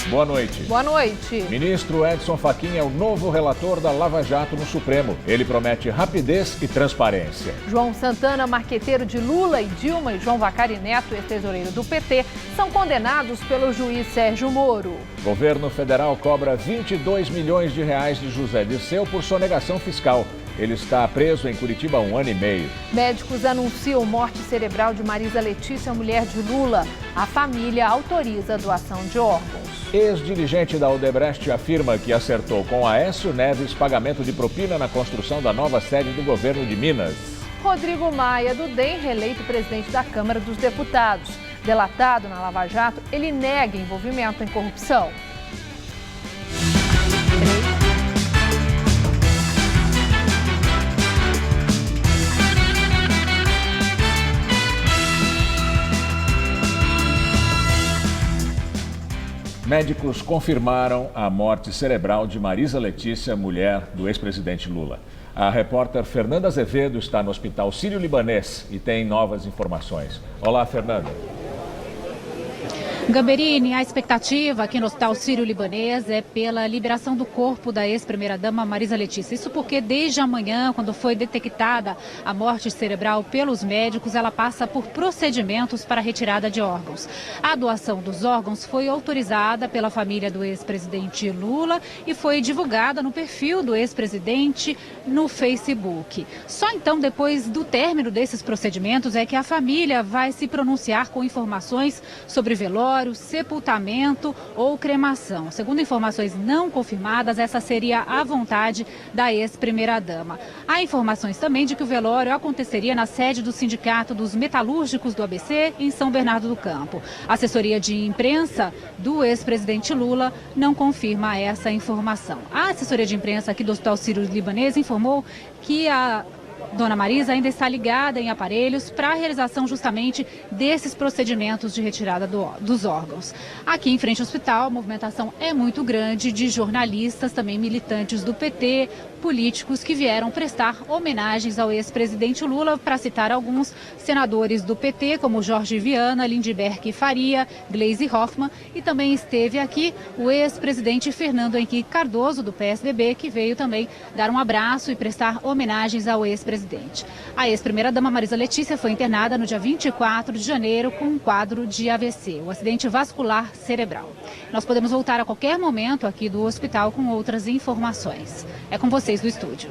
Boa noite. Boa noite. Ministro Edson Fachin é o novo relator da Lava Jato no Supremo. Ele promete rapidez e transparência. João Santana, marqueteiro de Lula e Dilma, e João Vaccari Neto, ex-tesoureiro do PT, são condenados pelo juiz Sérgio Moro. Governo federal cobra 22 milhões de reais de José Dirceu por sonegação fiscal. Ele está preso em Curitiba há 1 ano e meio. Médicos anunciam morte cerebral de Marisa Letícia, mulher de Lula. A família autoriza a doação de órgãos. Ex-dirigente da Odebrecht afirma que acertou com Aécio Neves pagamento de propina na construção da nova sede do governo de Minas. Rodrigo Maia, do DEM, reeleito presidente da Câmara dos Deputados. Delatado na Lava Jato, ele nega envolvimento em corrupção. Médicos confirmaram a morte cerebral de Marisa Letícia, mulher do ex-presidente Lula. A repórter Fernanda Azevedo está no Hospital Sírio-Libanês e tem novas informações. Olá, Fernanda. Gamberini, a expectativa aqui no Hospital Sírio-Libanês é pela liberação do corpo da ex-primeira-dama Marisa Letícia. Isso porque desde amanhã, quando foi detectada a morte cerebral pelos médicos, ela passa por procedimentos para retirada de órgãos. A doação dos órgãos foi autorizada pela família do ex-presidente Lula e foi divulgada no perfil do ex-presidente no Facebook. Só então, depois do término desses procedimentos, é que a família vai se pronunciar com informações sobre velório, sepultamento ou cremação. Segundo informações não confirmadas, essa seria a vontade da ex-primeira-dama. Há informações também de que o velório aconteceria na sede do Sindicato dos Metalúrgicos do ABC, em São Bernardo do Campo. A assessoria de imprensa do ex-presidente Lula não confirma essa informação. A assessoria de imprensa aqui do Hospital Sírio-Libanês informou que a Dona Marisa ainda está ligada em aparelhos para a realização justamente desses procedimentos de retirada dos órgãos. Aqui em frente ao hospital, a movimentação é muito grande de jornalistas, também militantes do PT, políticos que vieram prestar homenagens ao ex-presidente Lula, para citar alguns senadores do PT, como Jorge Viana, Lindbergh Faria, Gleisi Hoffmann, e também esteve aqui o ex-presidente Fernando Henrique Cardoso, do PSDB, que veio também dar um abraço e prestar homenagens ao ex-presidente. A ex-primeira-dama Marisa Letícia foi internada no dia 24 de janeiro com um quadro de AVC, o acidente vascular cerebral. Nós podemos voltar a qualquer momento aqui do hospital com outras informações. É com vocês do estúdio.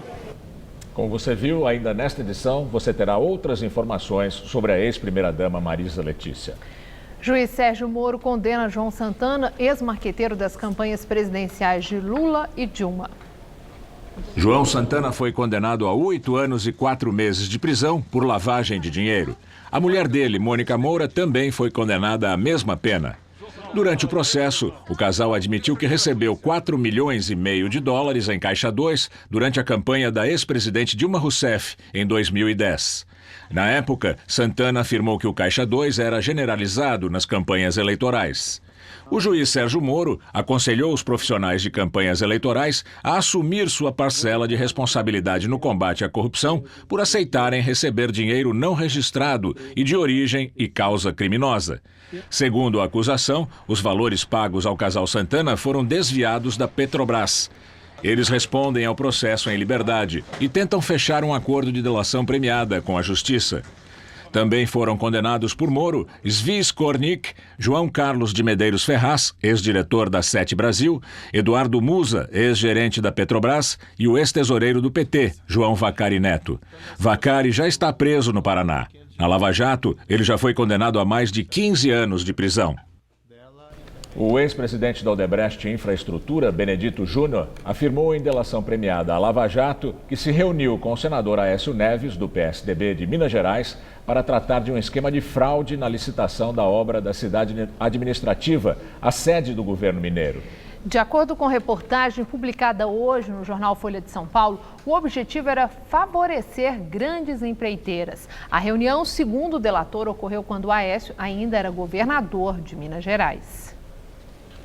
Como você viu, ainda nesta edição, você terá outras informações sobre a ex-primeira-dama Marisa Letícia. Juiz Sérgio Moro condena João Santana, ex-marqueteiro das campanhas presidenciais de Lula e Dilma. João Santana foi condenado a 8 anos e 4 meses de prisão por lavagem de dinheiro. A mulher dele, Mônica Moura, também foi condenada à mesma pena. Durante o processo, o casal admitiu que recebeu 4,5 milhões de dólares em Caixa 2 durante a campanha da ex-presidente Dilma Rousseff, em 2010. Na época, Santana afirmou que o Caixa 2 era generalizado nas campanhas eleitorais. O juiz Sérgio Moro aconselhou os profissionais de campanhas eleitorais a assumir sua parcela de responsabilidade no combate à corrupção por aceitarem receber dinheiro não registrado e de origem e causa criminosa. Segundo a acusação, os valores pagos ao casal Santana foram desviados da Petrobras. Eles respondem ao processo em liberdade e tentam fechar um acordo de delação premiada com a Justiça. Também foram condenados por Moro Zvi Skornik, João Carlos de Medeiros Ferraz, ex-diretor da Sete Brasil, Eduardo Musa, ex-gerente da Petrobras, e o ex-tesoureiro do PT, João Vaccari Neto. Vaccari já está preso no Paraná. Na Lava Jato, ele já foi condenado a mais de 15 anos de prisão. O ex-presidente da Odebrecht Infraestrutura, Benedito Júnior, afirmou em delação premiada à Lava Jato que se reuniu com o senador Aécio Neves, do PSDB de Minas Gerais, para tratar de um esquema de fraude na licitação da obra da cidade administrativa, a sede do governo mineiro. De acordo com reportagem publicada hoje no jornal Folha de São Paulo, o objetivo era favorecer grandes empreiteiras. A reunião, segundo o delator, ocorreu quando Aécio ainda era governador de Minas Gerais.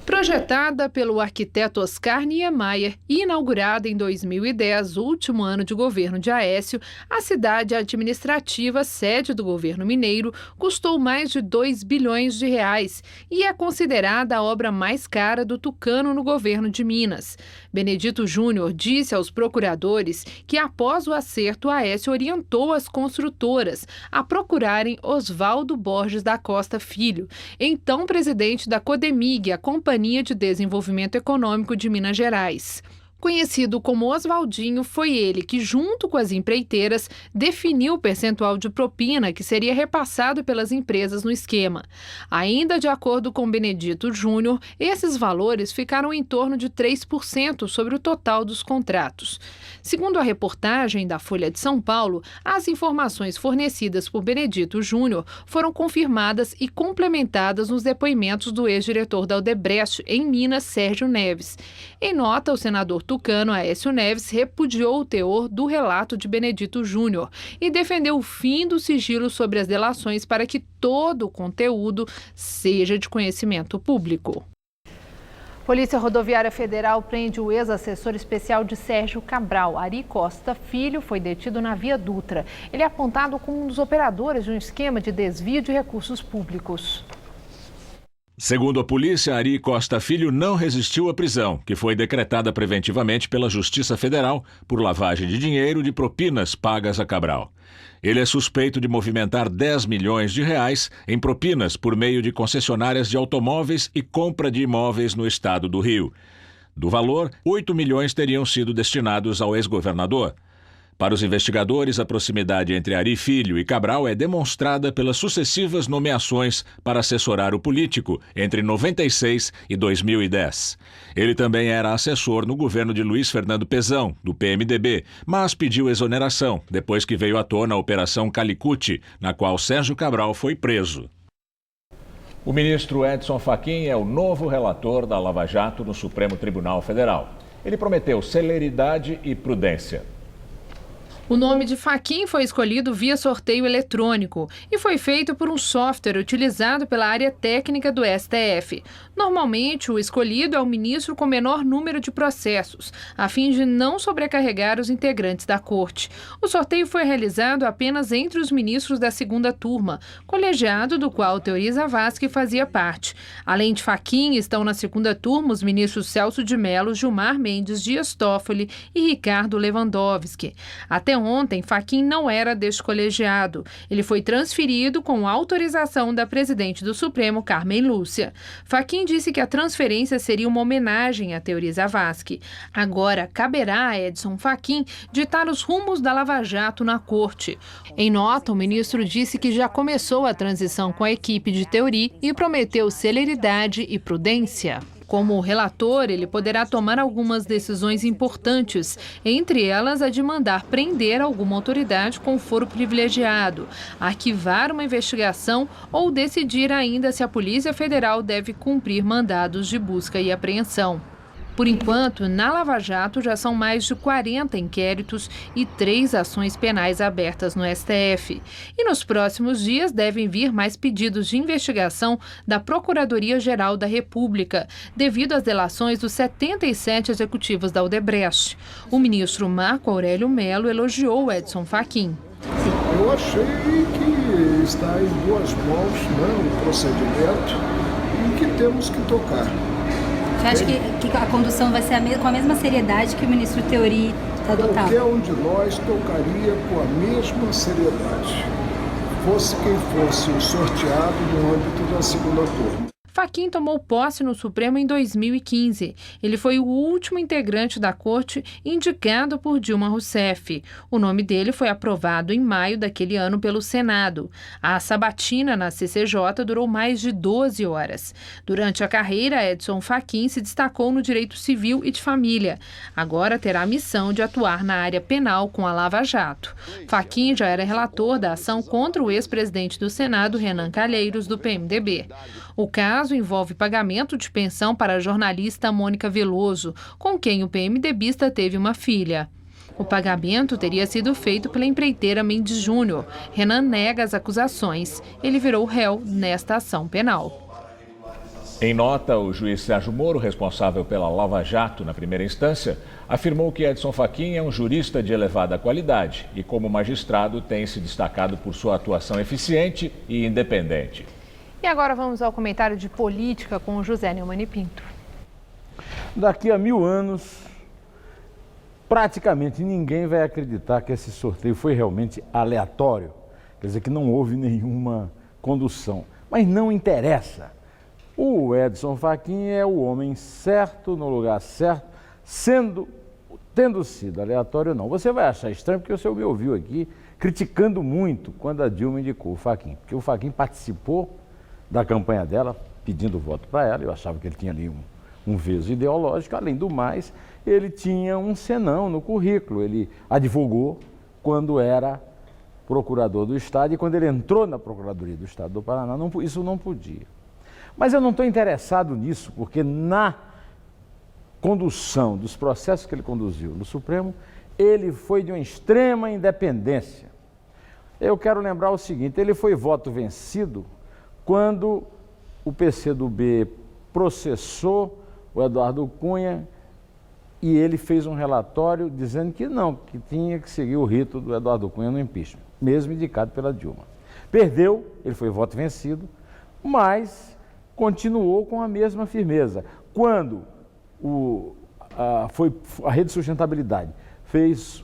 Projetada pelo arquiteto Oscar Niemeyer e inaugurada em 2010, último ano de governo de Aécio, a cidade administrativa, sede do governo mineiro, custou mais de 2 bilhões de reais e é considerada a obra mais cara do tucano no governo de Minas. Benedito Júnior disse aos procuradores que, após o acerto, Aécio orientou as construtoras a procurarem Oswaldo Borges da Costa Filho, então presidente da Codemig, a Companhia de Desenvolvimento Econômico de Minas Gerais. Conhecido como Oswaldinho, foi ele que, junto com as empreiteiras, definiu o percentual de propina que seria repassado pelas empresas no esquema. Ainda de acordo com Benedito Júnior, esses valores ficaram em torno de 3% sobre o total dos contratos. Segundo a reportagem da Folha de São Paulo, as informações fornecidas por Benedito Júnior foram confirmadas e complementadas nos depoimentos do ex-diretor da Odebrecht em Minas, Sérgio Neves. Em nota, o senador tucano Aécio Neves repudiou o teor do relato de Benedito Júnior e defendeu o fim do sigilo sobre as delações para que todo o conteúdo seja de conhecimento público. Polícia Rodoviária Federal prende o ex-assessor especial de Sérgio Cabral. Ari Costa Filho foi detido na Via Dutra. Ele é apontado como um dos operadores de um esquema de desvio de recursos públicos. Segundo a polícia, Ari Costa Filho não resistiu à prisão, que foi decretada preventivamente pela Justiça Federal por lavagem de dinheiro de propinas pagas a Cabral. Ele é suspeito de movimentar 10 milhões de reais em propinas por meio de concessionárias de automóveis e compra de imóveis no estado do Rio. Do valor, 8 milhões teriam sido destinados ao ex-governador. Para os investigadores, a proximidade entre Ari Filho e Cabral é demonstrada pelas sucessivas nomeações para assessorar o político entre 96 e 2010. Ele também era assessor no governo de Luiz Fernando Pezão, do PMDB, mas pediu exoneração depois que veio à tona a Operação Calicut, na qual Sérgio Cabral foi preso. O ministro Edson Fachin é o novo relator da Lava Jato no Supremo Tribunal Federal. Ele prometeu celeridade e prudência. O nome de Fachin foi escolhido via sorteio eletrônico e foi feito por um software utilizado pela área técnica do STF. Normalmente, o escolhido é o ministro com menor número de processos, a fim de não sobrecarregar os integrantes da corte. O sorteio foi realizado apenas entre os ministros da segunda turma, colegiado do qual Teori Zavascki fazia parte. Além de Fachin, estão na segunda turma os ministros Celso de Mello, Gilmar Mendes, Dias Toffoli e Ricardo Lewandowski. Até ontem, Fachin não era deste colegiado. Ele foi transferido com autorização da presidente do Supremo, Carmen Lúcia. Fachin disse que a transferência seria uma homenagem a Teori Zavascki. Agora, caberá a Edson Fachin ditar os rumos da Lava Jato na corte. Em nota, o ministro disse que já começou a transição com a equipe de Teori e prometeu celeridade e prudência. Como relator, ele poderá tomar algumas decisões importantes, entre elas a de mandar prender alguma autoridade com foro privilegiado, arquivar uma investigação ou decidir ainda se a Polícia Federal deve cumprir mandados de busca e apreensão. Por enquanto, na Lava Jato já são mais de 40 inquéritos e 3 ações penais abertas no STF. E nos próximos dias devem vir mais pedidos de investigação da Procuradoria-Geral da República, devido às delações dos 77 executivos da Odebrecht. O ministro Marco Aurélio Mello elogiou Edson Fachin. Eu achei que está em boas mãos, o procedimento, e que temos que tocar. Você acha que a condução vai ser com a mesma seriedade que o ministro Teori está adotando? Qualquer um de nós tocaria com a mesma seriedade, fosse quem fosse o sorteado no âmbito da segunda turma. Fachin tomou posse no Supremo em 2015. Ele foi o último integrante da corte indicado por Dilma Rousseff. O nome dele foi aprovado em maio daquele ano pelo Senado. A sabatina na CCJ durou mais de 12 horas. Durante a carreira, Edson Fachin se destacou no direito civil e de família. Agora terá a missão de atuar na área penal com a Lava Jato. Fachin já era relator da ação contra o ex-presidente do Senado, Renan Calheiros, do PMDB. O caso envolve pagamento de pensão para a jornalista Mônica Veloso, com quem o PMDBista teve uma filha. O pagamento teria sido feito pela empreiteira Mendes Júnior. Renan nega as acusações. Ele virou réu nesta ação penal. Em nota, o juiz Sérgio Moro, responsável pela Lava Jato na primeira instância, afirmou que Edson Fachin é um jurista de elevada qualidade e, como magistrado, tem se destacado por sua atuação eficiente e independente. E agora vamos ao comentário de política com o José Neumann e Pinto. Daqui a 1000 anos, praticamente ninguém vai acreditar que esse sorteio foi realmente aleatório. Quer dizer, que não houve nenhuma condução. Mas não interessa. O Edson Fachin é o homem certo, no lugar certo, tendo sido aleatório ou não. Você vai achar estranho porque você me ouviu aqui criticando muito quando a Dilma indicou o Fachin. Porque o Fachin participou da campanha dela, pedindo voto para ela. Eu achava que ele tinha ali um veso ideológico. Além do mais, ele tinha um senão no currículo. Ele advogou quando era procurador do Estado e quando ele entrou na Procuradoria do Estado do Paraná, isso não podia. Mas eu não estou interessado nisso, porque na condução dos processos que ele conduziu no Supremo, ele foi de uma extrema independência. Eu quero lembrar o seguinte, ele foi voto vencido quando o PCdoB processou o Eduardo Cunha e ele fez um relatório dizendo que não, que tinha que seguir o rito do Eduardo Cunha no impeachment, mesmo indicado pela Dilma. Perdeu, ele foi voto vencido, mas continuou com a mesma firmeza. Quando a Rede Sustentabilidade fez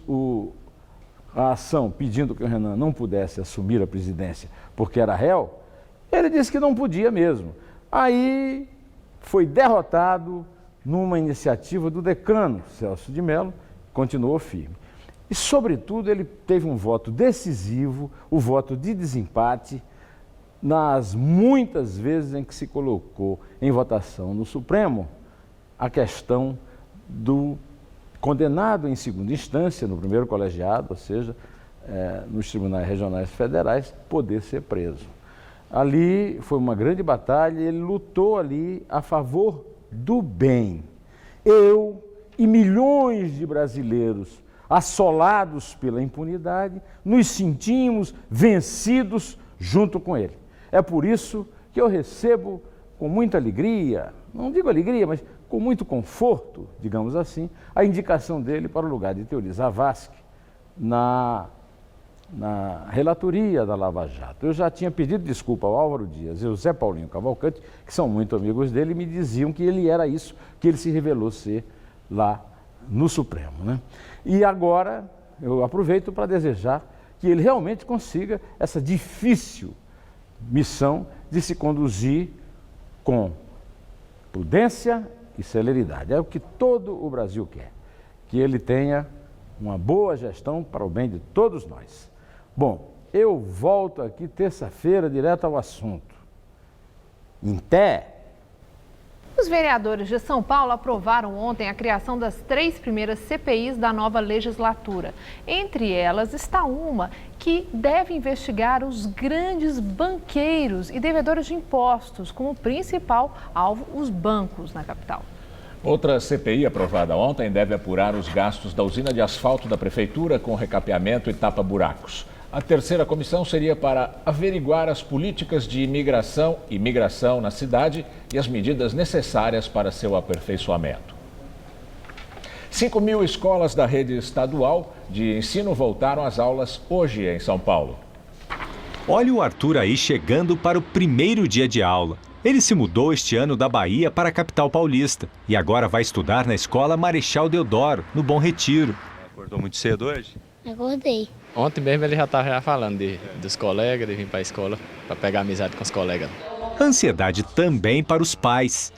a ação pedindo que o Renan não pudesse assumir a presidência porque era réu, ele disse que não podia mesmo. Aí foi derrotado numa iniciativa do decano Celso de Mello, continuou firme. E, sobretudo, ele teve um voto decisivo, o voto de desempate, nas muitas vezes em que se colocou em votação no Supremo a questão do condenado em segunda instância, no primeiro colegiado, ou seja, nos tribunais regionais federais, poder ser preso. Ali foi uma grande batalha, ele lutou ali a favor do bem. Eu e milhões de brasileiros assolados pela impunidade, nos sentimos vencidos junto com ele. É por isso que eu recebo com muita alegria, não digo alegria, mas com muito conforto, digamos assim, a indicação dele para o lugar de Teori Zavascki na relatoria da Lava Jato. Eu já tinha pedido desculpa ao Álvaro Dias e ao Zé Paulinho Cavalcante, que são muito amigos dele, e me diziam que ele era isso, que ele se revelou ser lá no Supremo, né? E agora eu aproveito para desejar que ele realmente consiga essa difícil missão de se conduzir com prudência e celeridade. É o que todo o Brasil quer, que ele tenha uma boa gestão para o bem de todos nós. Bom, eu volto aqui terça-feira direto ao assunto. Em pé. Os vereadores de São Paulo aprovaram ontem a criação das 3 primeiras CPIs da nova legislatura. Entre elas está uma que deve investigar os grandes banqueiros e devedores de impostos, como principal alvo os bancos na capital. Outra CPI aprovada ontem deve apurar os gastos da usina de asfalto da Prefeitura com recapeamento e tapa-buracos. A terceira comissão seria para averiguar as políticas de imigração e migração na cidade e as medidas necessárias para seu aperfeiçoamento. 5.000 escolas da rede estadual de ensino voltaram às aulas hoje em São Paulo. Olha o Arthur aí chegando para o primeiro dia de aula. Ele se mudou este ano da Bahia para a capital paulista e agora vai estudar na escola Marechal Deodoro, no Bom Retiro. Acordou muito cedo hoje? Acordei. Ontem mesmo ele já estava falando dos colegas, de vir para a escola, para pegar amizade com os colegas. Ansiedade também para os pais.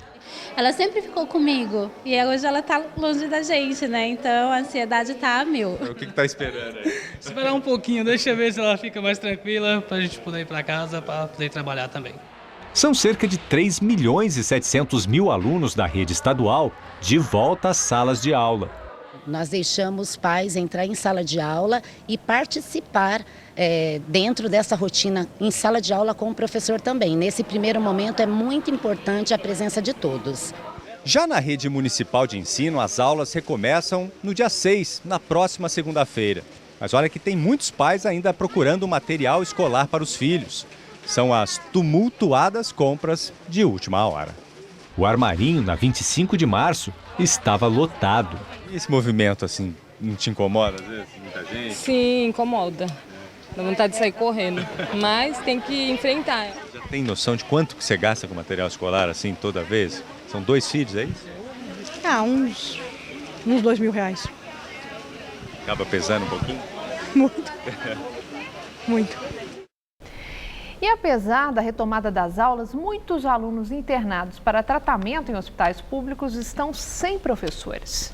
Ela sempre ficou comigo e hoje ela está longe da gente, né? Então a ansiedade está a mil. O que está esperando aí? Esperar um pouquinho, deixa eu ver se ela fica mais tranquila para a gente poder ir para casa, para poder trabalhar também. São cerca de 3.700.000 alunos da rede estadual de volta às salas de aula. Nós deixamos pais entrar em sala de aula e participar dentro dessa rotina em sala de aula com o professor também. Nesse primeiro momento é muito importante a presença de todos. Já na rede municipal de ensino, as aulas recomeçam no dia 6, na próxima segunda-feira. Mas olha que tem muitos pais ainda procurando material escolar para os filhos. São as tumultuadas compras de última hora. O armarinho, na 25 de março, estava lotado. E esse movimento, assim, não te incomoda às vezes? Muita gente? Sim, incomoda. Dá vontade de sair correndo, mas tem que enfrentar. Já tem noção de quanto que você gasta com material escolar, assim, toda vez? São 2 filhos, é isso? Uns R$2.000. Acaba pesando um pouquinho? Muito. Muito. E apesar da retomada das aulas, muitos alunos internados para tratamento em hospitais públicos estão sem professores.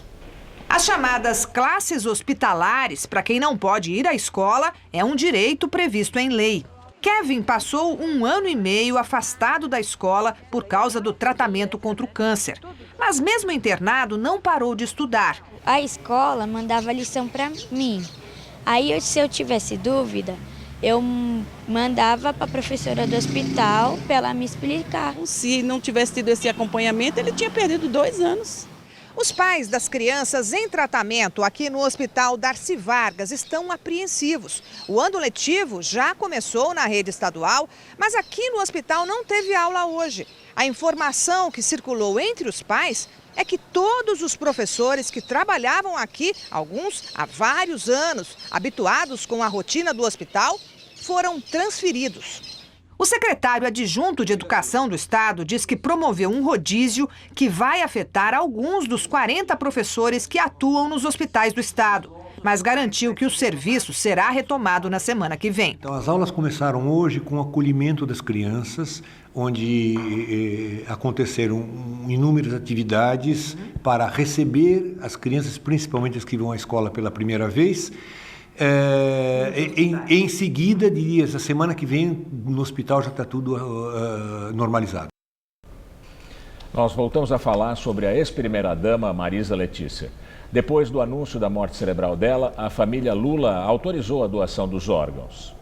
As chamadas classes hospitalares, para quem não pode ir à escola, é um direito previsto em lei. Kevin passou 1 ano e meio afastado da escola por causa do tratamento contra o câncer. Mas mesmo internado, não parou de estudar. A escola mandava lição para mim. Aí, se eu tivesse dúvida, eu mandava para a professora do hospital para ela me explicar. Se não tivesse tido esse acompanhamento, ele tinha perdido 2 anos. Os pais das crianças em tratamento aqui no Hospital Darcy Vargas estão apreensivos. O ano letivo já começou na rede estadual, mas aqui no hospital não teve aula hoje. A informação que circulou entre os pais é que todos os professores que trabalhavam aqui, alguns há vários anos, habituados com a rotina do hospital, foram transferidos. O secretário adjunto de Educação do Estado diz que promoveu um rodízio que vai afetar alguns dos 40 professores que atuam nos hospitais do Estado, mas garantiu que o serviço será retomado na semana que vem. Então, as aulas começaram hoje com o acolhimento das crianças, onde aconteceram inúmeras atividades para receber as crianças, principalmente as que vão à escola pela primeira vez. Em seguida, diria, essa semana que vem, no hospital já está tudo normalizado. Nós voltamos a falar sobre a ex-primeira-dama Marisa Letícia. Depois do anúncio da morte cerebral dela, a família Lula autorizou a doação dos órgãos.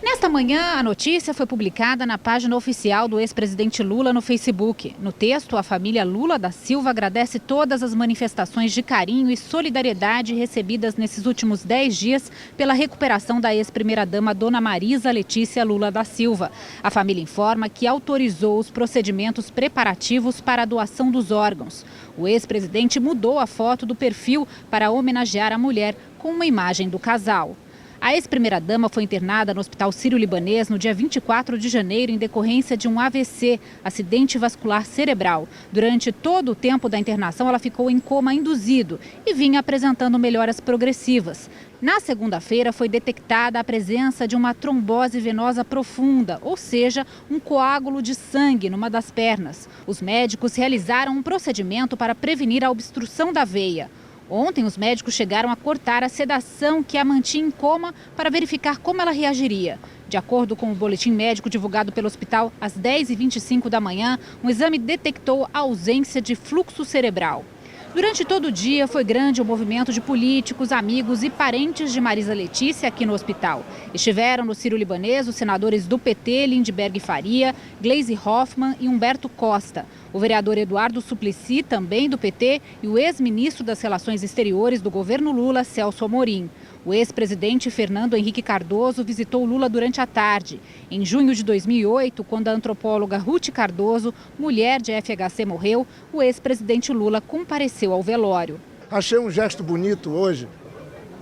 Nesta manhã, a notícia foi publicada na página oficial do ex-presidente Lula no Facebook. No texto, a família Lula da Silva agradece todas as manifestações de carinho e solidariedade recebidas nesses últimos 10 dias pela recuperação da ex-primeira-dama Dona Marisa Letícia Lula da Silva. A família informa que autorizou os procedimentos preparativos para a doação dos órgãos. O ex-presidente mudou a foto do perfil para homenagear a mulher com uma imagem do casal. A ex-primeira-dama foi internada no Hospital Sírio-Libanês no dia 24 de janeiro em decorrência de um AVC, acidente vascular cerebral. Durante todo o tempo da internação, ela ficou em coma induzido e vinha apresentando melhoras progressivas. Na segunda-feira, foi detectada a presença de uma trombose venosa profunda, ou seja, um coágulo de sangue numa das pernas. Os médicos realizaram um procedimento para prevenir a obstrução da veia. Ontem, os médicos chegaram a cortar a sedação que a mantinha em coma para verificar como ela reagiria. De acordo com o boletim médico divulgado pelo hospital, às 10h25 da manhã, um exame detectou a ausência de fluxo cerebral. Durante todo o dia, foi grande o movimento de políticos, amigos e parentes de Marisa Letícia aqui no hospital. Estiveram no Sírio-Libanês os senadores do PT, Lindbergh Faria, Gleisi Hoffmann e Humberto Costa. O vereador Eduardo Suplicy, também do PT, e o ex-ministro das Relações Exteriores do governo Lula, Celso Amorim. O ex-presidente Fernando Henrique Cardoso visitou Lula durante a tarde. Em junho de 2008, quando a antropóloga Ruth Cardoso, mulher de FHC, morreu, o ex-presidente Lula compareceu ao velório. Achei um gesto bonito hoje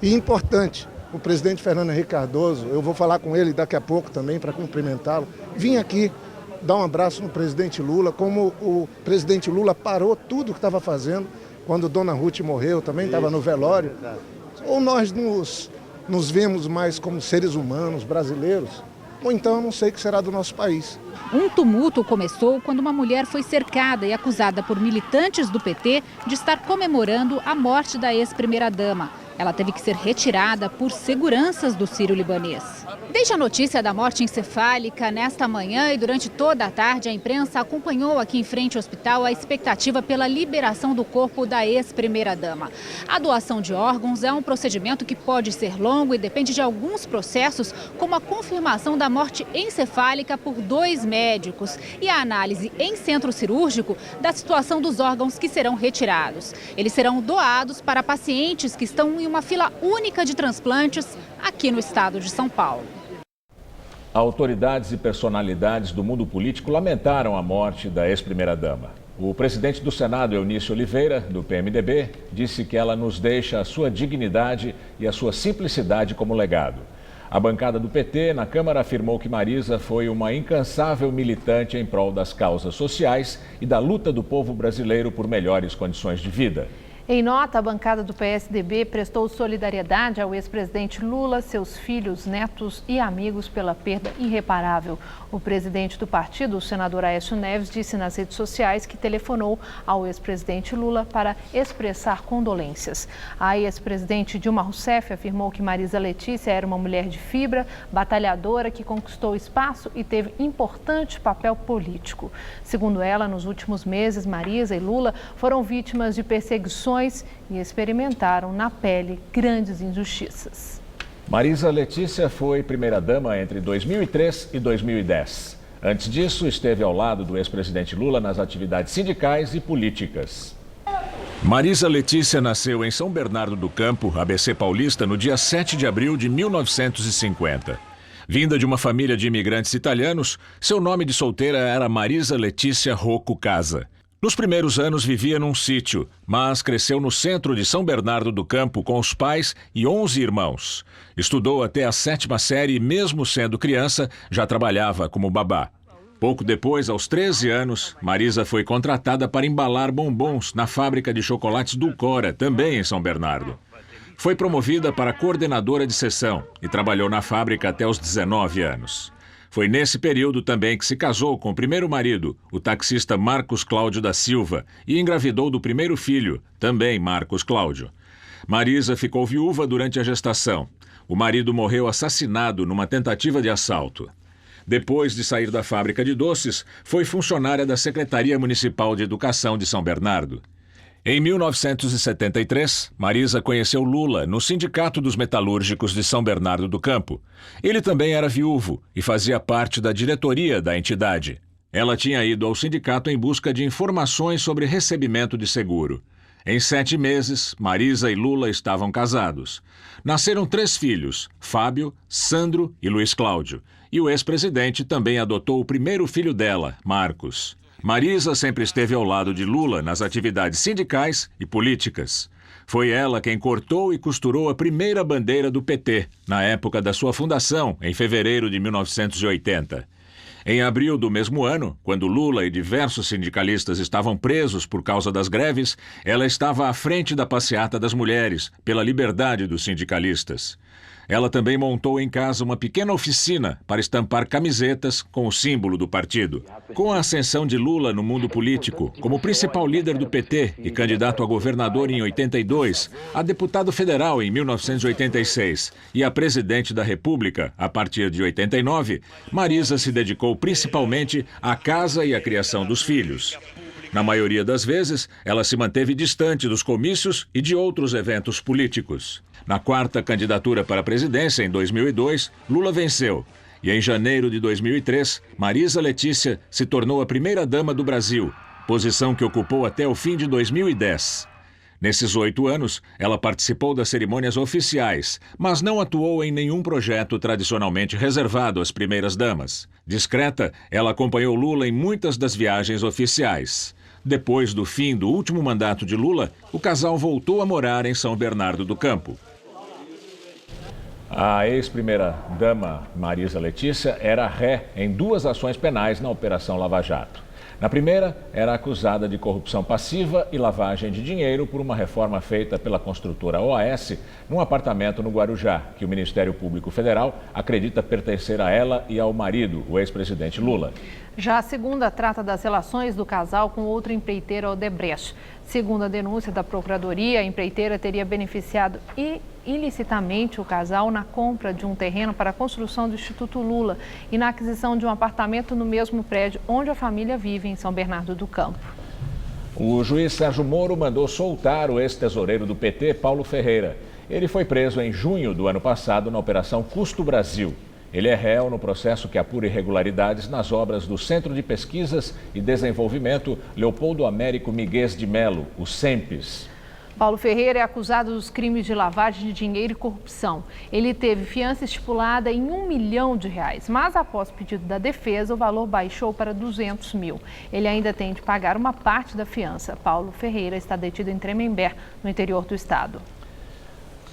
e importante. O presidente Fernando Henrique Cardoso, eu vou falar com ele daqui a pouco também para cumprimentá-lo. Vim aqui dar um abraço no presidente Lula, como o presidente Lula parou tudo que estava fazendo quando Dona Ruth morreu, também estava no velório. Ou nós nos vemos mais como seres humanos brasileiros, ou então eu não sei o que será do nosso país. Um tumulto começou quando uma mulher foi cercada e acusada por militantes do PT de estar comemorando a morte da ex-primeira-dama. Ela teve que ser retirada por seguranças do Sírio-Libanês. Desde a notícia da morte encefálica nesta manhã e durante toda a tarde, a imprensa acompanhou aqui em frente ao hospital a expectativa pela liberação do corpo da ex-primeira-dama. A doação de órgãos é um procedimento que pode ser longo e depende de alguns processos, como a confirmação da morte encefálica por 2 médicos e a análise em centro cirúrgico da situação dos órgãos que serão retirados. Eles serão doados para pacientes que estão em uma fila única de transplantes aqui no estado de São Paulo. Autoridades e personalidades do mundo político lamentaram a morte da ex-primeira-dama. O presidente do Senado, Eunício Oliveira, do PMDB, disse que ela nos deixa a sua dignidade e a sua simplicidade como legado. A bancada do PT na Câmara afirmou que Marisa foi uma incansável militante em prol das causas sociais e da luta do povo brasileiro por melhores condições de vida. Em nota, a bancada do PSDB prestou solidariedade ao ex-presidente Lula, seus filhos, netos e amigos pela perda irreparável. O presidente do partido, o senador Aécio Neves, disse nas redes sociais que telefonou ao ex-presidente Lula para expressar condolências. A ex-presidente Dilma Rousseff afirmou que Marisa Letícia era uma mulher de fibra, batalhadora, que conquistou espaço e teve importante papel político. Segundo ela, nos últimos meses, Marisa e Lula foram vítimas de perseguições e experimentaram na pele grandes injustiças. Marisa Letícia foi primeira-dama entre 2003 e 2010. Antes disso, esteve ao lado do ex-presidente Lula nas atividades sindicais e políticas. Marisa Letícia nasceu em São Bernardo do Campo, ABC Paulista, no dia 7 de abril de 1950. Vinda de uma família de imigrantes italianos, seu nome de solteira era Marisa Letícia Rocco Casa. Nos primeiros anos vivia num sítio, mas cresceu no centro de São Bernardo do Campo com os pais e 11 irmãos. Estudou até a 7ª série e, mesmo sendo criança, já trabalhava como babá. Pouco depois, aos 13 anos, Marisa foi contratada para embalar bombons na fábrica de chocolates Dulcora, também em São Bernardo. Foi promovida para coordenadora de seção e trabalhou na fábrica até os 19 anos. Foi nesse período também que se casou com o primeiro marido, o taxista Marcos Cláudio da Silva, e engravidou do primeiro filho, também Marcos Cláudio. Marisa ficou viúva durante a gestação. O marido morreu assassinado numa tentativa de assalto. Depois de sair da fábrica de doces, foi funcionária da Secretaria Municipal de Educação de São Bernardo. Em 1973, Marisa conheceu Lula no Sindicato dos Metalúrgicos de São Bernardo do Campo. Ele também era viúvo e fazia parte da diretoria da entidade. Ela tinha ido ao sindicato em busca de informações sobre recebimento de seguro. Em 7 meses, Marisa e Lula estavam casados. Nasceram 3 filhos, Fábio, Sandro e Luiz Cláudio. E o ex-presidente também adotou o primeiro filho dela, Marcos. Marisa sempre esteve ao lado de Lula nas atividades sindicais e políticas. Foi ela quem cortou e costurou a primeira bandeira do PT, na época da sua fundação, em fevereiro de 1980. Em abril do mesmo ano, quando Lula e diversos sindicalistas estavam presos por causa das greves, ela estava à frente da passeata das mulheres, pela liberdade dos sindicalistas. Ela também montou em casa uma pequena oficina para estampar camisetas com o símbolo do partido. Com a ascensão de Lula no mundo político, como principal líder do PT e candidato a governador em 82, a deputado federal em 1986 e a presidente da República a partir de 89, Marisa se dedicou principalmente à casa e à criação dos filhos. Na maioria das vezes, ela se manteve distante dos comícios e de outros eventos políticos. Na 4ª candidatura para a presidência, em 2002, Lula venceu. E em janeiro de 2003, Marisa Letícia se tornou a primeira-dama do Brasil, posição que ocupou até o fim de 2010. Nesses 8 anos, ela participou das cerimônias oficiais, mas não atuou em nenhum projeto tradicionalmente reservado às primeiras-damas. Discreta, ela acompanhou Lula em muitas das viagens oficiais. Depois do fim do último mandato de Lula, o casal voltou a morar em São Bernardo do Campo. A ex-primeira-dama Marisa Letícia era ré em 2 ações penais na Operação Lava Jato. Na primeira, era acusada de corrupção passiva e lavagem de dinheiro por uma reforma feita pela construtora OAS num apartamento no Guarujá, que o Ministério Público Federal acredita pertencer a ela e ao marido, o ex-presidente Lula. Já a segunda trata das relações do casal com outro empreiteiro, Odebrecht. Segundo a denúncia da Procuradoria, a empreiteira teria beneficiado ilicitamente o casal na compra de um terreno para a construção do Instituto Lula e na aquisição de um apartamento no mesmo prédio onde a família vive, em São Bernardo do Campo. O juiz Sérgio Moro mandou soltar o ex-tesoureiro do PT, Paulo Ferreira. Ele foi preso em junho do ano passado na Operação Custo Brasil. Ele é réu no processo que apura irregularidades nas obras do Centro de Pesquisas e Desenvolvimento Leopoldo Américo Miguel de Melo, o CEMPES. Paulo Ferreira é acusado dos crimes de lavagem de dinheiro e corrupção. Ele teve fiança estipulada em R$1 milhão, mas após pedido da defesa, o valor baixou para 200 mil. Ele ainda tem de pagar uma parte da fiança. Paulo Ferreira está detido em Tremembé, no interior do estado.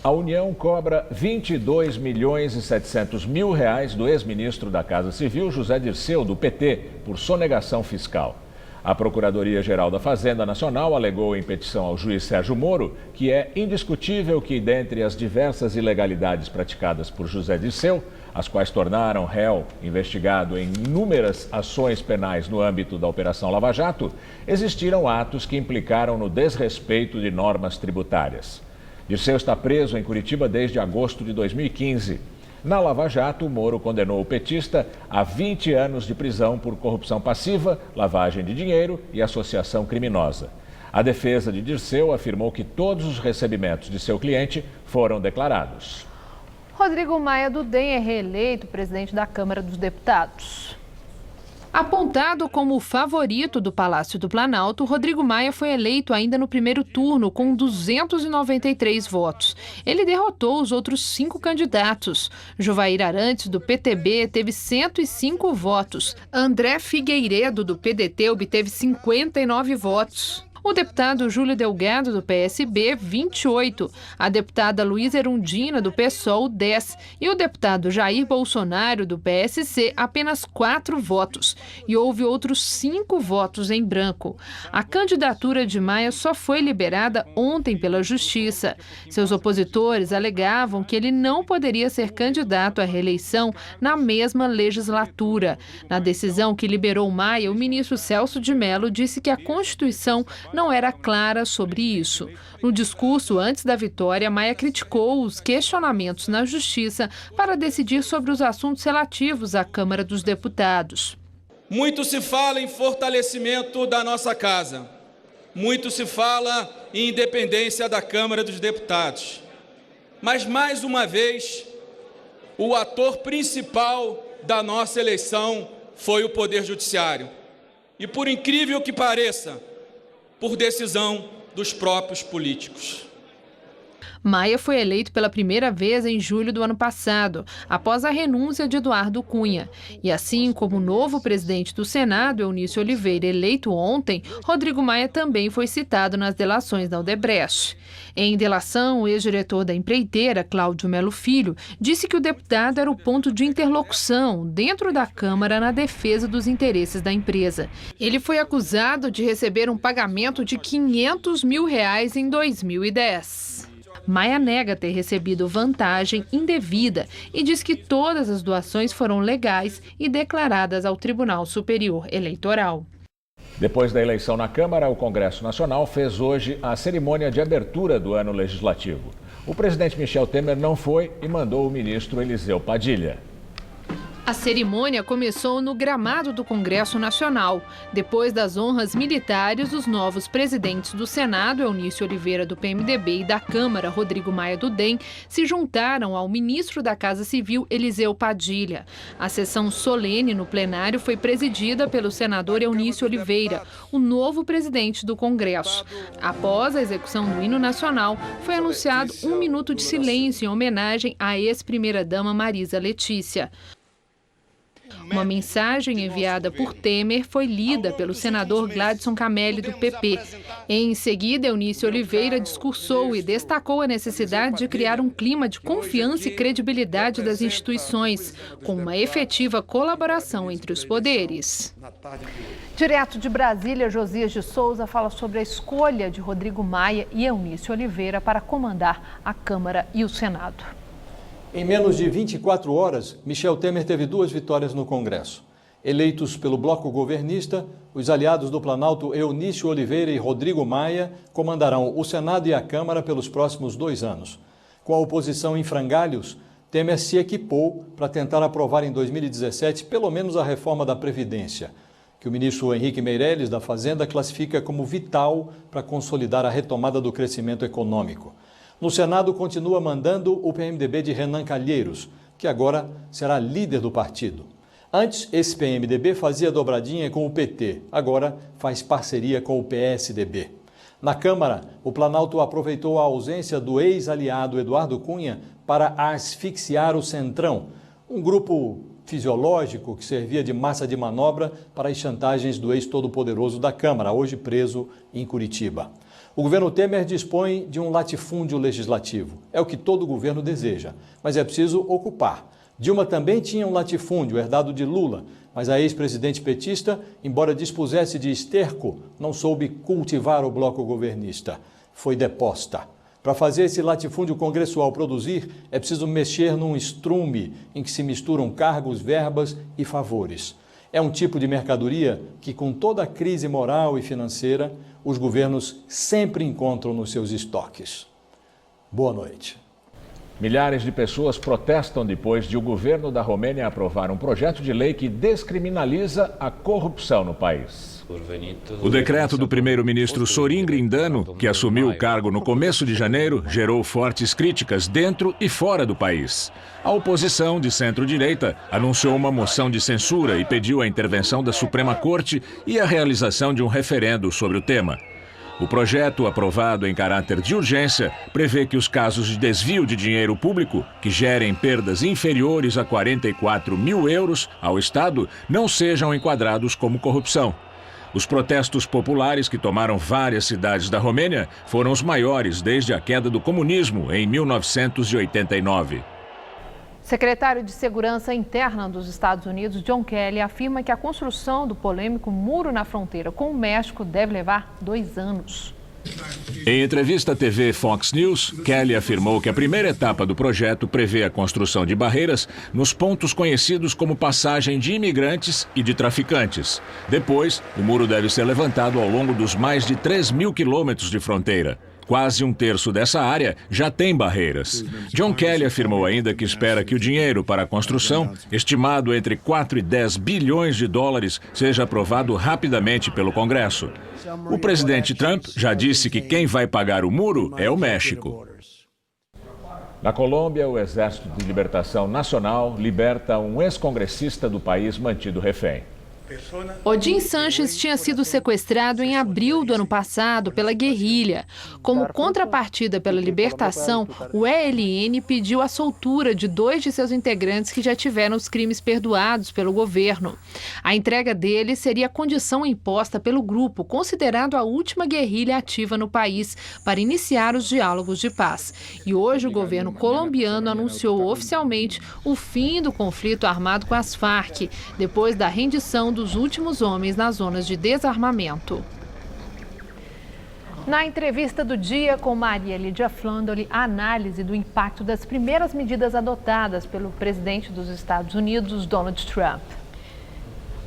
A União cobra R$22 milhões e 700 mil do ex-ministro da Casa Civil, José Dirceu, do PT, por sonegação fiscal. A Procuradoria-Geral da Fazenda Nacional alegou em petição ao juiz Sérgio Moro que é indiscutível que, dentre as diversas ilegalidades praticadas por José Dirceu, as quais tornaram réu investigado em inúmeras ações penais no âmbito da Operação Lava Jato, existiram atos que implicaram no desrespeito de normas tributárias. Dirceu está preso em Curitiba desde agosto de 2015. Na Lava Jato, Moro condenou o petista a 20 anos de prisão por corrupção passiva, lavagem de dinheiro e associação criminosa. A defesa de Dirceu afirmou que todos os recebimentos de seu cliente foram declarados. Rodrigo Maia do DEM é reeleito presidente da Câmara dos Deputados. Apontado como o favorito do Palácio do Planalto, Rodrigo Maia foi eleito ainda no primeiro turno com 293 votos. Ele derrotou os outros 5 candidatos. Jovair Arantes, do PTB, teve 105 votos. André Figueiredo, do PDT, obteve 59 votos. O deputado Júlio Delgado, do PSB, 28. A deputada Luísa Erundina, do PSOL, 10. E o deputado Jair Bolsonaro, do PSC, apenas 4 votos. E houve outros 5 votos em branco. A candidatura de Maia só foi liberada ontem pela Justiça. Seus opositores alegavam que ele não poderia ser candidato à reeleição na mesma legislatura. Na decisão que liberou Maia, o ministro Celso de Mello disse que a Constituição não era clara sobre isso. No discurso antes da vitória, Maia criticou os questionamentos na Justiça para decidir sobre os assuntos relativos à Câmara dos Deputados. Muito se fala em fortalecimento da nossa casa. Muito se fala em independência da Câmara dos Deputados. Mas, mais uma vez, o ator principal da nossa eleição foi o Poder Judiciário. E, por incrível que pareça, por decisão dos próprios políticos. Maia foi eleito pela primeira vez em julho do ano passado, após a renúncia de Eduardo Cunha. E assim como o novo presidente do Senado, Eunício Oliveira, eleito ontem, Rodrigo Maia também foi citado nas delações da Odebrecht. Em delação, o ex-diretor da empreiteira, Cláudio Melo Filho, disse que o deputado era o ponto de interlocução dentro da Câmara na defesa dos interesses da empresa. Ele foi acusado de receber um pagamento de R$500 mil em 2010. Maia nega ter recebido vantagem indevida e diz que todas as doações foram legais e declaradas ao Tribunal Superior Eleitoral. Depois da eleição na Câmara, o Congresso Nacional fez hoje a cerimônia de abertura do ano legislativo. O presidente Michel Temer não foi e mandou o ministro Eliseu Padilha. A cerimônia começou no gramado do Congresso Nacional. Depois das honras militares, os novos presidentes do Senado, Eunício Oliveira, do PMDB, e da Câmara, Rodrigo Maia, do DEM, se juntaram ao ministro da Casa Civil, Eliseu Padilha. A sessão solene no plenário foi presidida pelo senador Eunício Oliveira, o novo presidente do Congresso. Após a execução do hino nacional, foi anunciado 1 minuto de silêncio em homenagem à ex-primeira-dama Marisa Letícia. Uma mensagem enviada por Temer foi lida pelo senador Gladson Camelli, do PP. Em seguida, Eunício Oliveira discursou e destacou a necessidade de criar um clima de confiança e credibilidade das instituições, com uma efetiva colaboração entre os poderes. Direto de Brasília, Josias de Souza fala sobre a escolha de Rodrigo Maia e Eunício Oliveira para comandar a Câmara e o Senado. Em menos de 24 horas, Michel Temer teve 2 vitórias no Congresso. Eleitos pelo bloco governista, os aliados do Planalto Eunício Oliveira e Rodrigo Maia comandarão o Senado e a Câmara pelos próximos 2 anos. Com a oposição em frangalhos, Temer se equipou para tentar aprovar em 2017 pelo menos a reforma da Previdência, que o ministro Henrique Meirelles, da Fazenda, classifica como vital para consolidar a retomada do crescimento econômico. No Senado, continua mandando o PMDB de Renan Calheiros, que agora será líder do partido. Antes, esse PMDB fazia dobradinha com o PT, agora faz parceria com o PSDB. Na Câmara, o Planalto aproveitou a ausência do ex-aliado Eduardo Cunha para asfixiar o Centrão, um grupo fisiológico que servia de massa de manobra para as chantagens do ex-todo-poderoso da Câmara, hoje preso em Curitiba. O governo Temer dispõe de um latifúndio legislativo. É o que todo governo deseja, mas é preciso ocupar. Dilma também tinha um latifúndio herdado de Lula, mas a ex-presidente petista, embora dispusesse de esterco, não soube cultivar o bloco governista. Foi deposta. Para fazer esse latifúndio congressual produzir, é preciso mexer num estrume em que se misturam cargos, verbas e favores. É um tipo de mercadoria que, com toda a crise moral e financeira, os governos sempre encontram nos seus estoques. Boa noite. Milhares de pessoas protestam depois de o governo da Romênia aprovar um projeto de lei que descriminaliza a corrupção no país. O decreto do primeiro-ministro Sorin Grindano, que assumiu o cargo no começo de janeiro, gerou fortes críticas dentro e fora do país. A oposição de centro-direita anunciou uma moção de censura e pediu a intervenção da Suprema Corte e a realização de um referendo sobre o tema. O projeto, aprovado em caráter de urgência, prevê que os casos de desvio de dinheiro público, que gerem perdas inferiores a 44 mil euros ao Estado, não sejam enquadrados como corrupção. Os protestos populares que tomaram várias cidades da Romênia foram os maiores desde a queda do comunismo em 1989. Secretário de Segurança Interna dos Estados Unidos, John Kelly, afirma que a construção do polêmico muro na fronteira com o México deve levar 2 anos. Em entrevista à TV Fox News, Kelly afirmou que a primeira etapa do projeto prevê a construção de barreiras nos pontos conhecidos como passagem de imigrantes e de traficantes. Depois, o muro deve ser levantado ao longo dos mais de 3.000 quilômetros de fronteira. Quase 1/3 dessa área já tem barreiras. John Kelly afirmou ainda que espera que o dinheiro para a construção, estimado entre 4 e 10 bilhões de dólares, seja aprovado rapidamente pelo Congresso. O presidente Trump já disse que quem vai pagar o muro é o México. Na Colômbia, o Exército de Libertação Nacional liberta um ex-congressista do país mantido refém. Odin Sanches tinha sido sequestrado em abril do ano passado pela guerrilha. Como contrapartida pela libertação, o ELN pediu a soltura de 2 de seus integrantes que já tiveram os crimes perdoados pelo governo. A entrega dele seria a condição imposta pelo grupo, considerado a última guerrilha ativa no país, para iniciar os diálogos de paz. E hoje o governo colombiano anunciou oficialmente o fim do conflito armado com as Farc, depois da rendição dos últimos homens nas zonas de desarmamento. Na entrevista do dia com Maria Lídia Flandoli, a análise do impacto das primeiras medidas adotadas pelo presidente dos Estados Unidos, Donald Trump.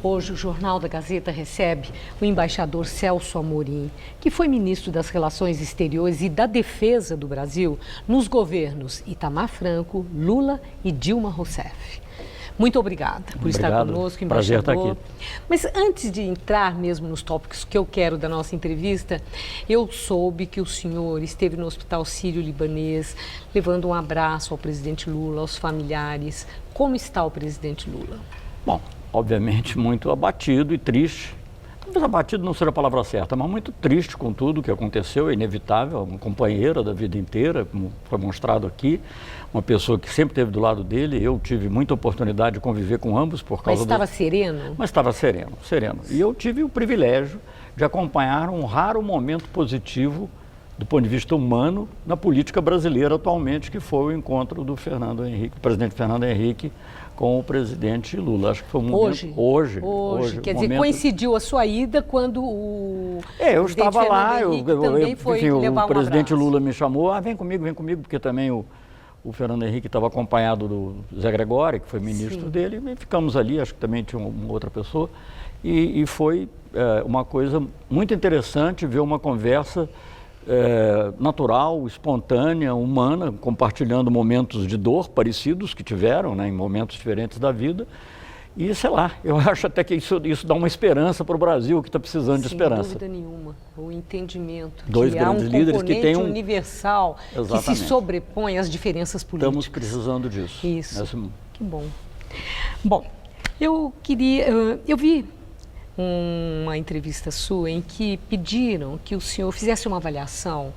Hoje, o Jornal da Gazeta recebe o embaixador Celso Amorim, que foi ministro das Relações Exteriores e da Defesa do Brasil nos governos Itamar Franco, Lula e Dilma Rousseff. Muito obrigada por estar conosco, embaixador. Prazer estar aqui. Mas antes de entrar mesmo nos tópicos que eu quero da nossa entrevista, eu soube que o senhor esteve no Hospital Sírio-Libanês levando um abraço ao presidente Lula, aos familiares. Como está o presidente Lula? Bom, obviamente muito abatido e triste. Talvez abatido não seja a palavra certa, mas muito triste com tudo que aconteceu, é inevitável, uma companheira da vida inteira, como foi mostrado aqui, uma pessoa que sempre esteve do lado dele. Eu tive muita oportunidade de conviver com ambos por causa Mas estava sereno? Mas estava sereno. E eu tive o privilégio de acompanhar um raro momento positivo do ponto de vista humano na política brasileira atualmente, que foi o encontro do presidente Fernando Henrique com o presidente Lula. Acho que foi um momento... Hoje. Quer dizer, coincidiu a sua ida quando o eu estava lá, o presidente abraço. Lula me chamou, vem comigo, porque também o Fernando Henrique estava acompanhado do Zé Gregório, que foi ministro dele, e ficamos ali, acho que também tinha uma outra pessoa, e foi uma coisa muito interessante ver uma conversa natural, espontânea, humana, compartilhando momentos de dor parecidos que tiveram, né, em momentos diferentes da vida. E, sei lá, eu acho até que isso dá uma esperança para o Brasil, que está precisando de esperança. Sem dúvida nenhuma. O entendimento Dois que grandes há um líderes que têm universal que se sobrepõe às diferenças políticas. Estamos precisando disso. Isso. Que bom. Bom, eu vi uma entrevista sua em que pediram que o senhor fizesse uma avaliação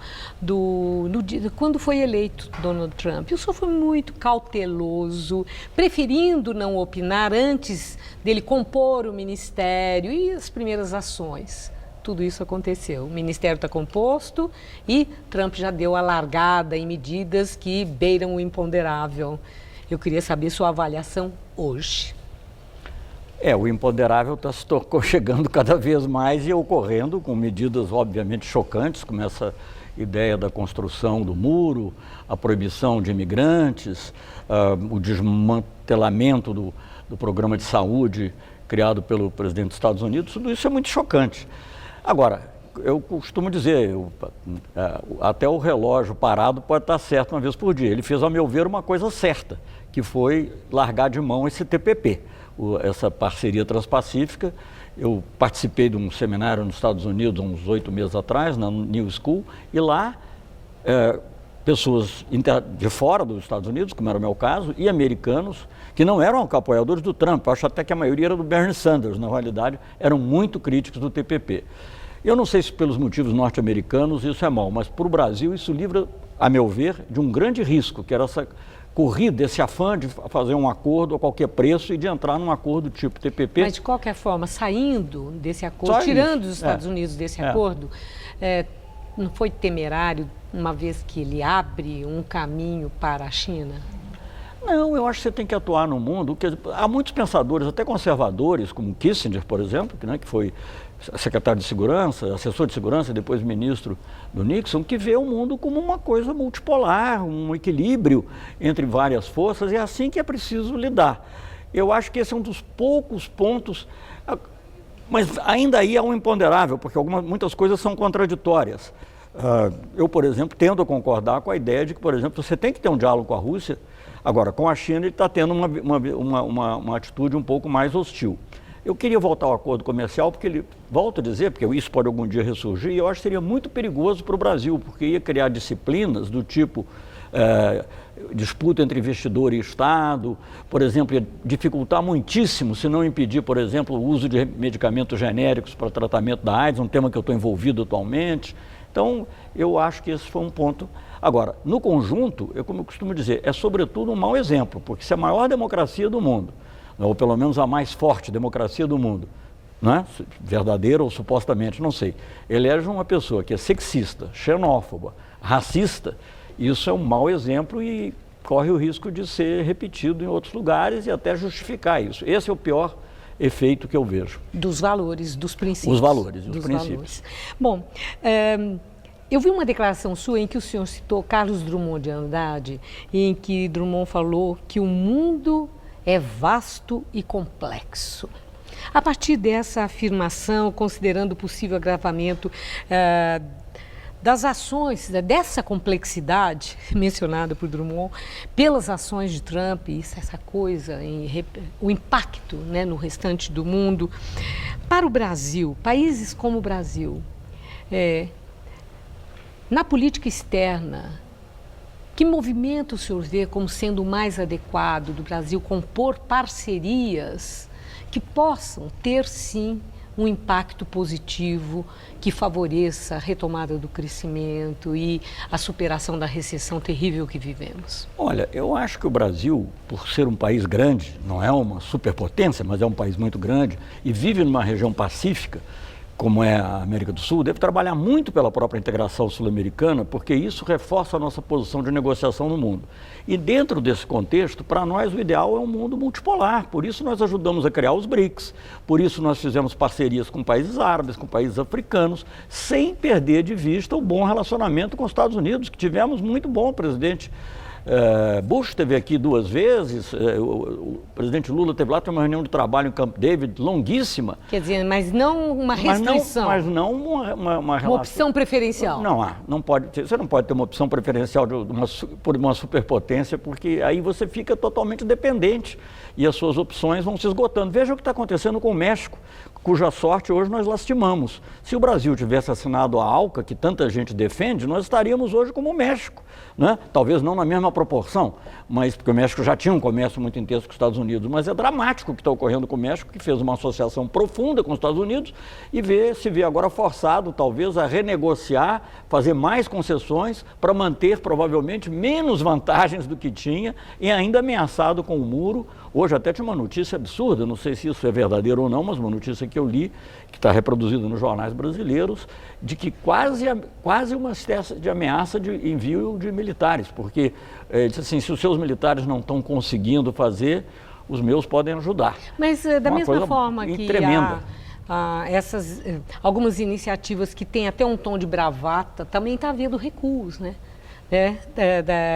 quando foi eleito Donald Trump. E o senhor foi muito cauteloso, preferindo não opinar antes dele compor o ministério e as primeiras ações. Tudo isso aconteceu. O ministério está composto e Trump já deu a largada em medidas que beiram o imponderável. Eu queria saber sua avaliação hoje. O imponderável está se chegando cada vez mais e ocorrendo com medidas obviamente chocantes, como essa ideia da construção do muro, a proibição de imigrantes, o desmantelamento do programa de saúde criado pelo presidente dos Estados Unidos. Tudo isso é muito chocante. Agora, eu costumo dizer, até o relógio parado pode estar certo uma vez por dia. Ele fez, a meu ver, uma coisa certa, que foi largar de mão esse TPP, essa parceria transpacífica. Eu participei de um seminário nos Estados Unidos, uns 8 meses atrás, na New School, e lá pessoas de fora dos Estados Unidos, como era o meu caso, e americanos, que não eram apoiadores do Trump, acho até que a maioria era do Bernie Sanders, na realidade, eram muito críticos do TPP. Eu não sei se pelos motivos norte-americanos isso é mau, mas para o Brasil isso livra, a meu ver, de um grande risco, que era essa corrida, esse afã de fazer um acordo a qualquer preço e de entrar num acordo tipo TPP. Mas, de qualquer forma, saindo desse acordo, tirando os Estados Unidos desse acordo, não foi temerário, uma vez que ele abre um caminho para a China? Não, eu acho que você tem que atuar no mundo. Há muitos pensadores, até conservadores, como Kissinger, por exemplo, que foi secretário de segurança, assessor de segurança, depois ministro do Nixon, que vê o mundo como uma coisa multipolar, um equilíbrio entre várias forças, e é assim que é preciso lidar. Eu acho que esse é um dos poucos pontos, mas ainda aí é um imponderável, porque muitas coisas são contraditórias. Eu, por exemplo, tendo a concordar com a ideia de que, por exemplo, você tem que ter um diálogo com a Rússia. Agora, com a China, ele está tendo uma atitude um pouco mais hostil. Eu queria voltar ao acordo comercial, porque ele, volto a dizer, porque isso pode algum dia ressurgir, e eu acho que seria muito perigoso para o Brasil, porque ia criar disciplinas do tipo disputa entre investidor e Estado, por exemplo, ia dificultar muitíssimo, se não impedir, por exemplo, o uso de medicamentos genéricos para tratamento da AIDS, um tema que eu estou envolvido atualmente. Então, eu acho que esse foi um ponto. Agora, no conjunto, como eu costumo dizer, é sobretudo um mau exemplo, porque se a maior democracia do mundo, ou pelo menos a mais forte democracia do mundo, né, verdadeira ou supostamente, não sei, elege uma pessoa que é sexista, xenófoba, racista, isso é um mau exemplo e corre o risco de ser repetido em outros lugares e até justificar isso. Esse é o pior efeito que eu vejo. Dos valores, dos princípios. Os valores, os princípios. Bom, eu vi uma declaração sua em que o senhor citou Carlos Drummond de Andrade, em que Drummond falou que o mundo é vasto e complexo. A partir dessa afirmação, considerando o possível agravamento das ações, dessa complexidade mencionada por Drummond, pelas ações de Trump, essa coisa, o impacto, né, no restante do mundo, para o Brasil, países como o Brasil, na política externa, que movimento o senhor vê como sendo o mais adequado do Brasil compor parcerias que possam ter, sim, um impacto positivo que favoreça a retomada do crescimento e a superação da recessão terrível que vivemos? Olha, eu acho que o Brasil, por ser um país grande, não é uma superpotência, mas é um país muito grande e vive numa região pacífica, como é a América do Sul, deve trabalhar muito pela própria integração sul-americana, porque isso reforça a nossa posição de negociação no mundo. E dentro desse contexto, para nós o ideal é um mundo multipolar, por isso nós ajudamos a criar os BRICS, por isso nós fizemos parcerias com países árabes, com países africanos, sem perder de vista o bom relacionamento com os Estados Unidos, que tivemos muito bom. O presidente Bush esteve aqui 2 vezes, o presidente Lula esteve lá, tem uma reunião de trabalho em Camp David, longuíssima. Quer dizer, mas não uma restrição. Mas não uma relação. Uma opção preferencial. Você não pode ter uma opção preferencial por uma superpotência, porque aí você fica totalmente dependente e as suas opções vão se esgotando. Veja o que está acontecendo com o México. cuja sorte hoje nós lastimamos. Se o Brasil tivesse assinado a ALCA, que tanta gente defende, nós estaríamos hoje como o México, né? Talvez não na mesma proporção, mas porque o México já tinha um comércio muito intenso com os Estados Unidos, mas é dramático o que está ocorrendo com o México, que fez uma associação profunda com os Estados Unidos e se vê agora forçado, talvez, a renegociar, fazer mais concessões para manter, provavelmente, menos vantagens do que tinha e ainda ameaçado com o muro. Hoje até tinha uma notícia absurda, não sei se isso é verdadeiro ou não, mas uma notícia que eu li, que está reproduzida nos jornais brasileiros, de que quase uma espécie de ameaça de envio de militares, porque disse assim, se os seus militares não estão conseguindo fazer, os meus podem ajudar. Mas da mesma forma que essas algumas iniciativas que têm até um tom de bravata, também está havendo recuos, né?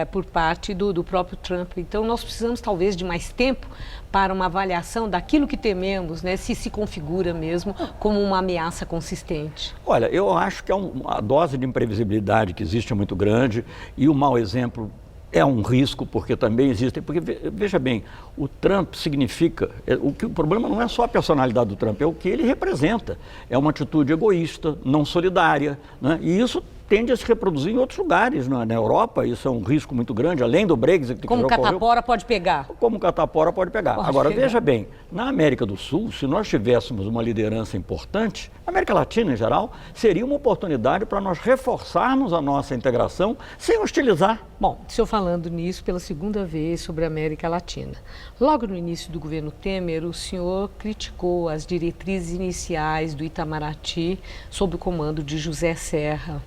Por parte do próprio Trump. Então, nós precisamos talvez de mais tempo para uma avaliação daquilo que tememos, né? Se configura mesmo como uma ameaça consistente. Olha, eu acho que a dose de imprevisibilidade que existe é muito grande e o mau exemplo é um risco, porque também existe, porque veja bem, o Trump significa, o problema não é só a personalidade do Trump, é o que ele representa, é uma atitude egoísta, não solidária, né? E isso tende a se reproduzir em outros lugares, na Europa, isso é um risco muito grande, além do Brexit. Como catapora pode pegar. Como catapora pode pegar. Agora, veja bem, na América do Sul, se nós tivéssemos uma liderança importante, na América Latina em geral, seria uma oportunidade para nós reforçarmos a nossa integração sem hostilizar. Bom, o senhor falando nisso pela segunda vez sobre a América Latina. Logo no início do governo Temer, o senhor criticou as diretrizes iniciais do Itamaraty sob o comando de José Serra.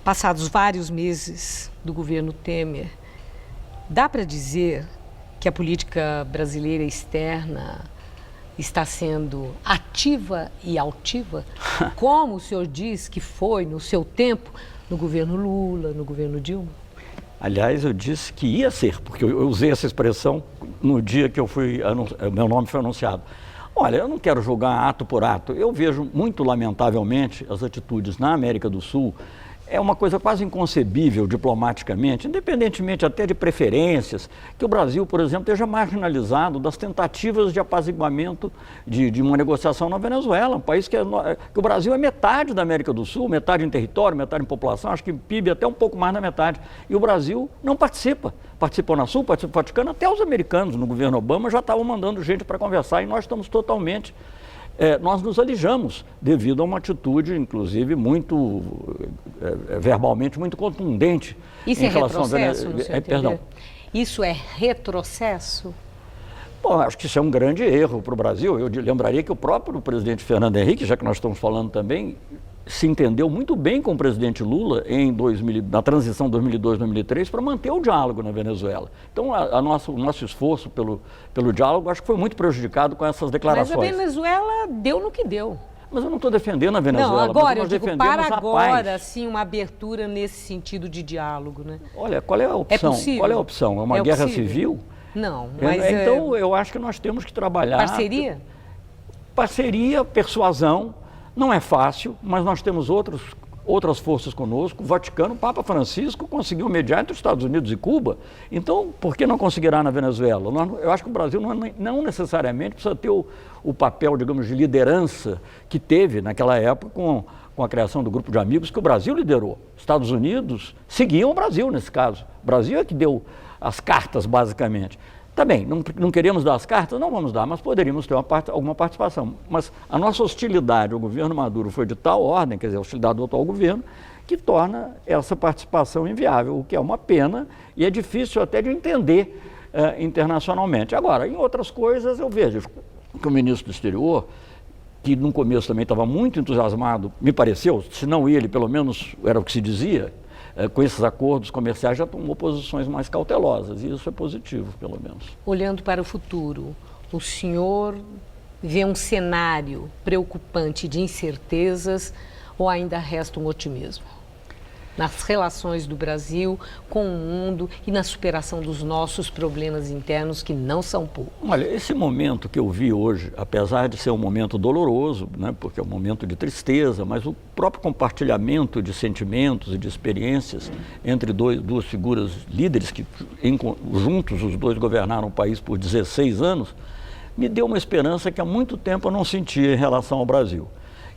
Passados vários meses do governo Temer, dá para dizer que a política brasileira externa está sendo ativa e altiva, como o senhor diz que foi no seu tempo no governo Lula, no governo Dilma? Aliás, eu disse que ia ser, porque eu usei essa expressão no dia que meu nome foi anunciado. Olha, eu não quero julgar ato por ato. Eu vejo muito lamentavelmente as atitudes na América do Sul. É uma coisa quase inconcebível diplomaticamente, independentemente até de preferências, que o Brasil, por exemplo, esteja marginalizado das tentativas de apaziguamento de uma negociação na Venezuela, um país que o Brasil é metade da América do Sul, metade em território, metade em população, acho que PIB até um pouco mais da metade. E o Brasil não participa. Participou na Sul, participou no Vaticano, até os americanos no governo Obama já estavam mandando gente para conversar e nós estamos totalmente... nós nos alijamos devido a uma atitude, inclusive, muito verbalmente muito contundente. Isso em relação retrocesso, no seu entender? Isso é retrocesso? Bom, acho que isso é um grande erro para o Brasil. Eu lembraria que o próprio presidente Fernando Henrique, já que nós estamos falando também, se entendeu muito bem com o presidente Lula na transição 2002-2003 para manter o diálogo na Venezuela. Então, o nosso esforço pelo diálogo acho que foi muito prejudicado com essas declarações. Mas a Venezuela deu no que deu. Mas eu não estou defendendo a Venezuela. Não, agora, mas eu digo, para agora, sim, uma abertura nesse sentido de diálogo, né? Olha, qual é a opção? É possível? Qual é a opção? É uma guerra possível? Não, Não, mas... Então, eu acho que nós temos que trabalhar... Parceria? Parceria, persuasão. Não é fácil, mas nós temos outras forças conosco. O Vaticano, o Papa Francisco conseguiu mediar entre os Estados Unidos e Cuba. Então, por que não conseguirá na Venezuela? Eu acho que o Brasil não necessariamente precisa ter o papel, digamos, de liderança que teve naquela época com a criação do grupo de amigos que o Brasil liderou. Estados Unidos seguiam o Brasil nesse caso. O Brasil é que deu as cartas, basicamente. Tá bem, não queríamos dar as cartas? Não vamos dar, mas poderíamos ter alguma participação. Mas a nossa hostilidade ao governo Maduro foi de tal ordem, quer dizer, a hostilidade do atual governo, que torna essa participação inviável, o que é uma pena e é difícil até de entender internacionalmente. Agora, em outras coisas, eu vejo que o ministro do Exterior, que no começo também estava muito entusiasmado, me pareceu, se não ele, pelo menos era o que se dizia, com esses acordos comerciais já tomou posições mais cautelosas, e isso é positivo, pelo menos. Olhando para o futuro, o senhor vê um cenário preocupante de incertezas ou ainda resta um otimismo nas relações do Brasil com o mundo e na superação dos nossos problemas internos, que não são poucos? Olha, esse momento que eu vi hoje, apesar de ser um momento doloroso, né, porque é um momento de tristeza, mas o próprio compartilhamento de sentimentos e de experiências entre duas figuras líderes que juntos os dois governaram o país por 16 anos, me deu uma esperança que há muito tempo eu não sentia em relação ao Brasil.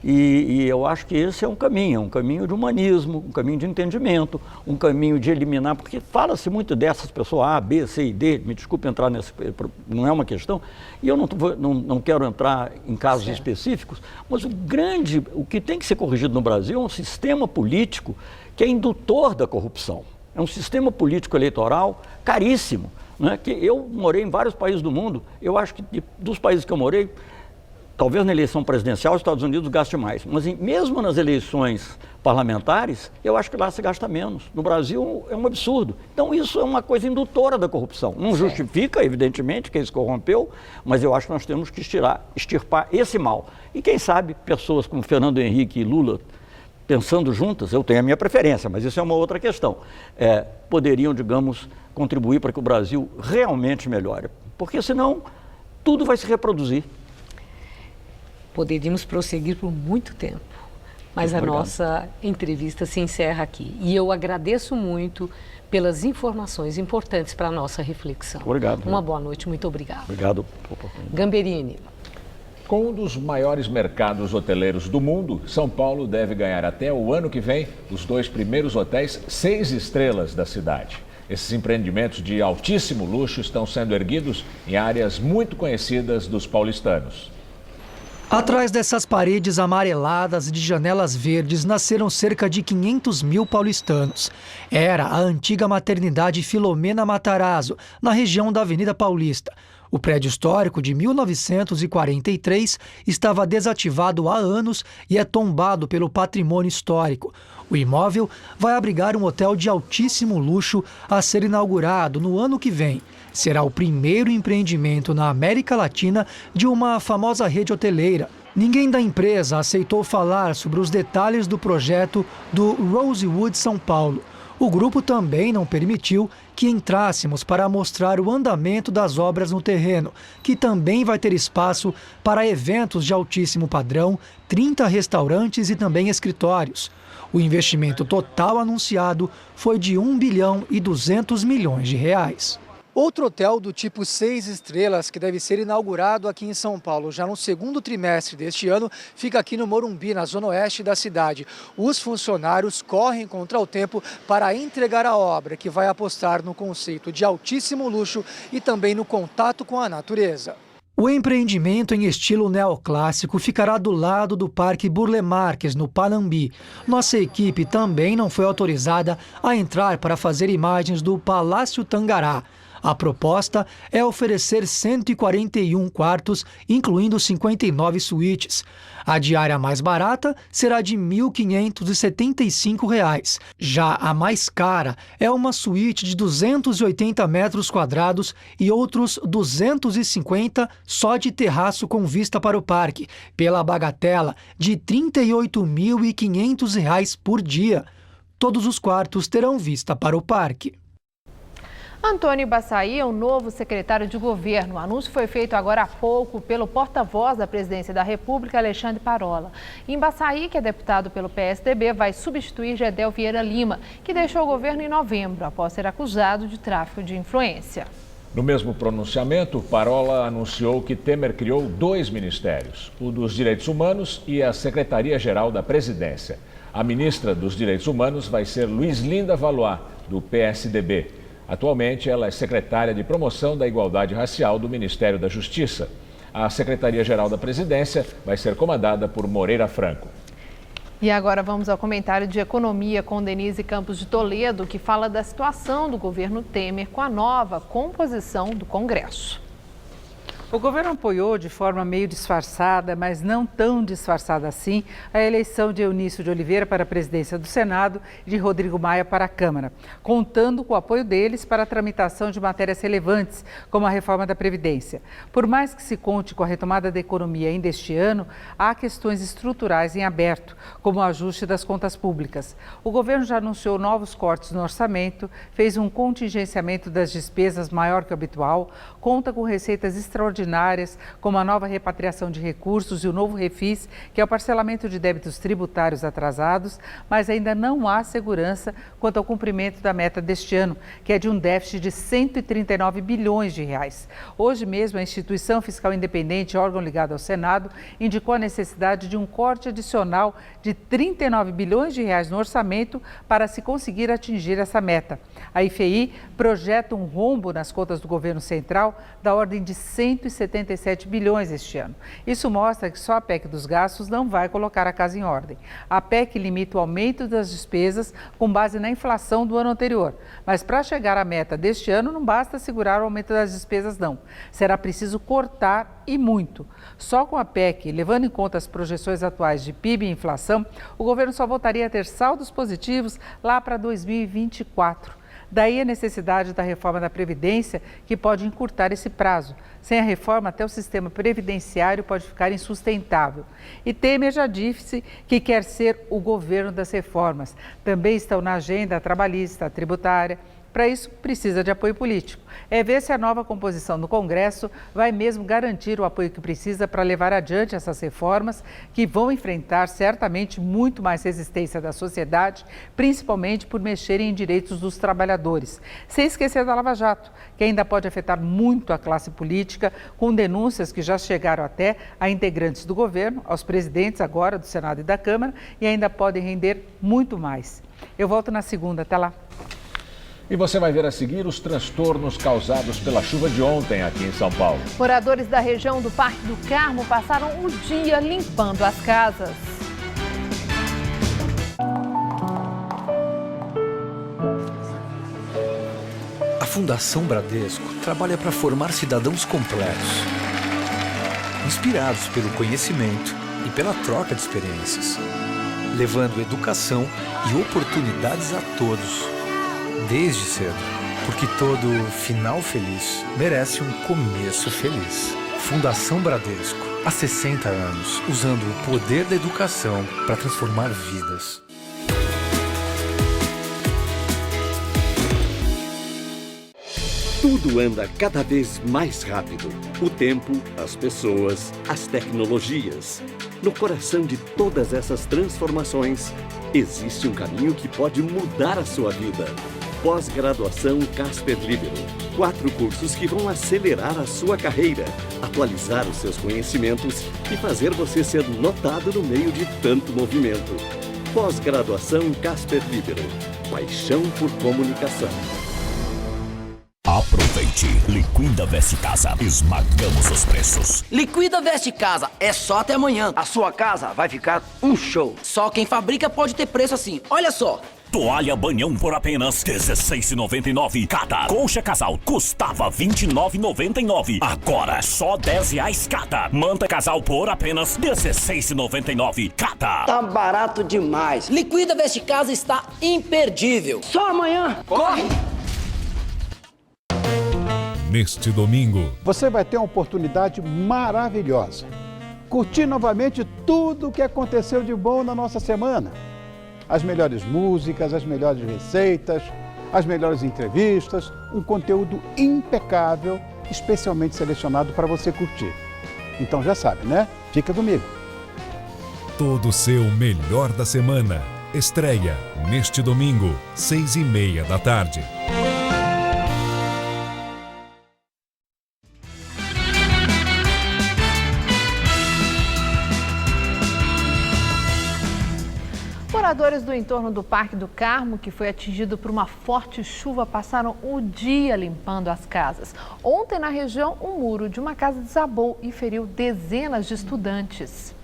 E eu acho que esse é um caminho de humanismo, um caminho de entendimento, um caminho de eliminar, porque fala-se muito dessas pessoas A, B, C e D, me desculpe entrar nesse, não é uma questão, e eu não quero entrar em casos específicos, mas o que tem que ser corrigido no Brasil é um sistema político que é indutor da corrupção, é um sistema político eleitoral caríssimo, né? Que eu morei em vários países do mundo, eu acho que dos países que eu morei, talvez na eleição presidencial os Estados Unidos gaste mais, mas mesmo nas eleições parlamentares, eu acho que lá se gasta menos. No Brasil é um absurdo. Então isso é uma coisa indutora da corrupção. Não justifica, evidentemente, quem se corrompeu, mas eu acho que nós temos que extirpar esse mal. E quem sabe, pessoas como Fernando Henrique e Lula, pensando juntas, eu tenho a minha preferência, mas isso é uma outra questão, poderiam, digamos, contribuir para que o Brasil realmente melhore. Porque senão tudo vai se reproduzir. Poderíamos prosseguir por muito tempo, mas a nossa entrevista se encerra aqui. E eu agradeço muito pelas informações importantes para a nossa reflexão. Obrigado. Uma boa noite, muito obrigado. Obrigado. Gamberini. Com um dos maiores mercados hoteleiros do mundo, São Paulo deve ganhar até o ano que vem os 2 primeiros hotéis 6 estrelas da cidade. Esses empreendimentos de altíssimo luxo estão sendo erguidos em áreas muito conhecidas dos paulistanos. Atrás dessas paredes amareladas e de janelas verdes nasceram cerca de 500 mil paulistanos. Era a antiga maternidade Filomena Matarazzo, na região da Avenida Paulista. O prédio histórico de 1943 estava desativado há anos e é tombado pelo patrimônio histórico. O imóvel vai abrigar um hotel de altíssimo luxo a ser inaugurado no ano que vem. Será o primeiro empreendimento na América Latina de uma famosa rede hoteleira. Ninguém da empresa aceitou falar sobre os detalhes do projeto do Rosewood São Paulo. O grupo também não permitiu que entrássemos para mostrar o andamento das obras no terreno, que também vai ter espaço para eventos de altíssimo padrão, 30 restaurantes e também escritórios. O investimento total anunciado foi de 1 bilhão e 200 milhões de reais. Outro hotel do tipo 6 estrelas, que deve ser inaugurado aqui em São Paulo já no segundo trimestre deste ano, fica aqui no Morumbi, na zona oeste da cidade. Os funcionários correm contra o tempo para entregar a obra, que vai apostar no conceito de altíssimo luxo e também no contato com a natureza. O empreendimento em estilo neoclássico ficará do lado do Parque Burle Marques, no Panambi. Nossa equipe também não foi autorizada a entrar para fazer imagens do Palácio Tangará. A proposta é oferecer 141 quartos, incluindo 59 suítes. A diária mais barata será de R$ 1.575. Já a mais cara é uma suíte de 280 metros quadrados e outros 250 só de terraço com vista para o parque, pela bagatela de R$ 38.500 por dia. Todos os quartos terão vista para o parque. Antônio Baçaí é o novo secretário de governo. O anúncio foi feito agora há pouco pelo porta-voz da Presidência da República, Alexandre Parola. Em Baçaí, que é deputado pelo PSDB, vai substituir Gedel Vieira Lima, que deixou o governo em novembro, após ser acusado de tráfico de influência. No mesmo pronunciamento, Parola anunciou que Temer criou 2 ministérios, o dos Direitos Humanos e a Secretaria-Geral da Presidência. A ministra dos Direitos Humanos vai ser Luiz Linda Valois, do PSDB. Atualmente, ela é secretária de Promoção da Igualdade Racial do Ministério da Justiça. A Secretaria-Geral da Presidência vai ser comandada por Moreira Franco. E agora vamos ao comentário de economia com Denise Campos de Toledo, que fala da situação do governo Temer com a nova composição do Congresso. O governo apoiou de forma meio disfarçada, mas não tão disfarçada assim, a eleição de Eunício de Oliveira para a presidência do Senado e de Rodrigo Maia para a Câmara, contando com o apoio deles para a tramitação de matérias relevantes, como a reforma da Previdência. Por mais que se conte com a retomada da economia ainda este ano, há questões estruturais em aberto, como o ajuste das contas públicas. O governo já anunciou novos cortes no orçamento, fez um contingenciamento das despesas maior que o habitual, conta com receitas extraordinárias ordinárias, como a nova repatriação de recursos e o novo refis, que é o parcelamento de débitos tributários atrasados, mas ainda não há segurança quanto ao cumprimento da meta deste ano, que é de um déficit de 139 bilhões de reais. Hoje mesmo, a Instituição Fiscal Independente, órgão ligado ao Senado, indicou a necessidade de um corte adicional de 39 bilhões de reais no orçamento para se conseguir atingir essa meta. A IFI projeta um rombo nas contas do governo central da ordem de 177 bilhões este ano. Isso mostra que só a PEC dos gastos não vai colocar a casa em ordem. A PEC limita o aumento das despesas com base na inflação do ano anterior. Mas para chegar à meta deste ano, não basta segurar o aumento das despesas, não. Será preciso cortar e muito. Só com a PEC, levando em conta as projeções atuais de PIB e inflação, o governo só voltaria a ter saldos positivos lá para 2024. Daí a necessidade da reforma da Previdência, que pode encurtar esse prazo. Sem a reforma, até o sistema previdenciário pode ficar insustentável. E Temer já disse que quer ser o governo das reformas. Também estão na agenda trabalhista, tributária. Para isso, precisa de apoio político. É ver se a nova composição do Congresso vai mesmo garantir o apoio que precisa para levar adiante essas reformas, que vão enfrentar certamente muito mais resistência da sociedade, principalmente por mexerem em direitos dos trabalhadores. Sem esquecer da Lava Jato, que ainda pode afetar muito a classe política, com denúncias que já chegaram até a integrantes do governo, aos presidentes agora do Senado e da Câmara, e ainda podem render muito mais. Eu volto na segunda. Até lá. E você vai ver a seguir os transtornos causados pela chuva de ontem aqui em São Paulo. Moradores da região do Parque do Carmo passaram o dia limpando as casas. A Fundação Bradesco trabalha para formar cidadãos completos, inspirados pelo conhecimento e pela troca de experiências, levando educação e oportunidades a todos. Desde cedo, porque todo final feliz merece um começo feliz. Fundação Bradesco, há 60 anos, usando o poder da educação para transformar vidas. Tudo anda cada vez mais rápido. O tempo, as pessoas, as tecnologias. No coração de todas essas transformações, existe um caminho que pode mudar a sua vida. Pós-graduação Casper Libero. 4 cursos que vão acelerar a sua carreira, atualizar os seus conhecimentos e fazer você ser notado no meio de tanto movimento. Pós-graduação Casper Libero. Paixão por comunicação. Aproveite! Liquida Veste Casa. Esmagamos os preços. Liquida Veste Casa. É só até amanhã. A sua casa vai ficar um show. Só quem fabrica pode ter preço assim. Olha só. Toalha banhão por apenas R$16,99 cada. Colcha casal custava R$29,99. Agora só R$10 cada. Manta casal por apenas R$16,99 cada. Tá barato demais. Liquida Veste Casa está imperdível. Só amanhã. Corre! Neste domingo, você vai ter uma oportunidade maravilhosa. Curtir novamente tudo o que aconteceu de bom na nossa semana. As melhores músicas, as melhores receitas, as melhores entrevistas, um conteúdo impecável, especialmente selecionado para você curtir. Então já sabe, né? Fica comigo. Todo o seu melhor da semana. Estreia neste domingo, 6h30 da tarde. Moradores do entorno do Parque do Carmo, que foi atingido por uma forte chuva, passaram o dia limpando as casas. Ontem, na região, um muro de uma casa desabou e feriu dezenas de estudantes.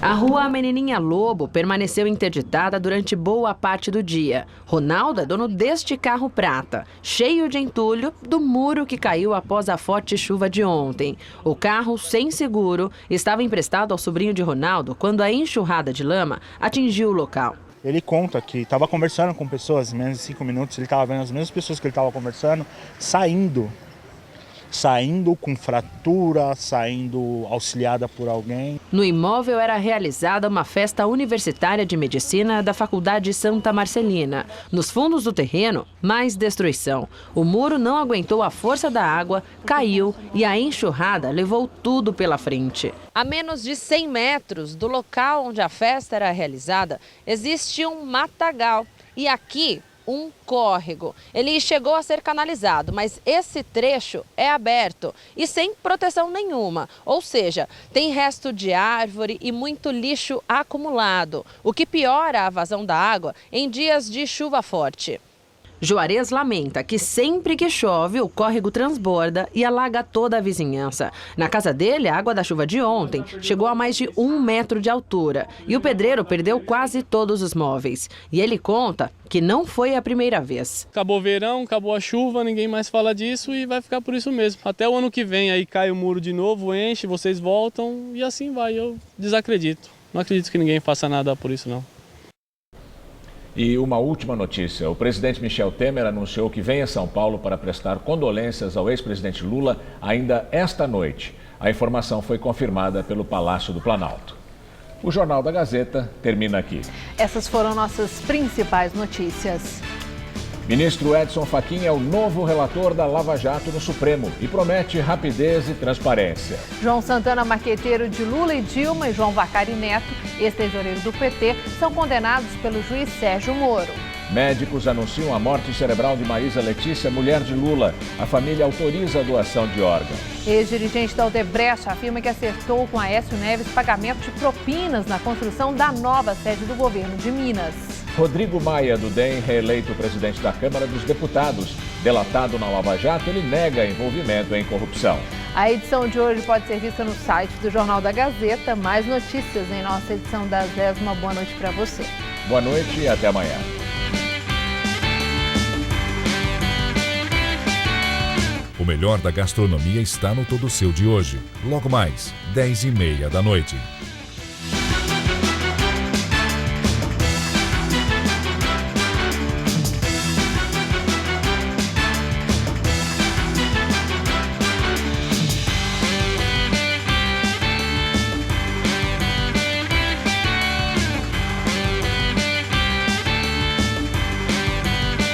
A rua Menininha Lobo permaneceu interditada durante boa parte do dia. Ronaldo é dono deste carro prata, cheio de entulho do muro que caiu após a forte chuva de ontem. O carro, sem seguro, estava emprestado ao sobrinho de Ronaldo quando a enxurrada de lama atingiu o local. Ele conta que estava conversando com pessoas, em menos de 5 minutos, ele estava vendo as mesmas pessoas que ele estava conversando, saindo saindo com fratura, saindo auxiliada por alguém. No imóvel era realizada uma festa universitária de medicina da Faculdade Santa Marcelina. Nos fundos do terreno, mais destruição. O muro não aguentou a força da água, caiu e a enxurrada levou tudo pela frente. A menos de 100 metros do local onde a festa era realizada, existe um matagal. E aqui, um córrego. Ele chegou a ser canalizado, mas esse trecho é aberto e sem proteção nenhuma. Ou seja, tem resto de árvore e muito lixo acumulado, o que piora a vazão da água em dias de chuva forte. Juarez lamenta que sempre que chove, o córrego transborda e alaga toda a vizinhança. Na casa dele, a água da chuva de ontem chegou a mais de 1 metro de altura e o pedreiro perdeu quase todos os móveis. E ele conta que não foi a primeira vez. Acabou o verão, acabou a chuva, ninguém mais fala disso e vai ficar por isso mesmo. Até o ano que vem aí cai o muro de novo, enche, vocês voltam e assim vai. Eu desacredito. Não acredito que ninguém faça nada por isso não. E uma última notícia. O presidente Michel Temer anunciou que vem a São Paulo para prestar condolências ao ex-presidente Lula ainda esta noite. A informação foi confirmada pelo Palácio do Planalto. O Jornal da Gazeta termina aqui. Essas foram nossas principais notícias. Ministro Edson Fachin é o novo relator da Lava Jato no Supremo e promete rapidez e transparência. João Santana, marqueteiro de Lula e Dilma, e João Vacari Neto, ex-tesoureiro do PT, são condenados pelo juiz Sérgio Moro. Médicos anunciam a morte cerebral de Marisa Letícia, mulher de Lula. A família autoriza a doação de órgãos. Ex-dirigente da Odebrecht afirma que acertou com Aécio Neves pagamento de propinas na construção da nova sede do governo de Minas. Rodrigo Maia, do DEM, reeleito presidente da Câmara dos Deputados. Delatado na Lava Jato, ele nega envolvimento em corrupção. A edição de hoje pode ser vista no site do Jornal da Gazeta. Mais notícias em nossa edição das 10. Uma boa noite para você. Boa noite e até amanhã. O melhor da gastronomia está no Todo Seu de hoje. Logo mais, 10h30 da noite.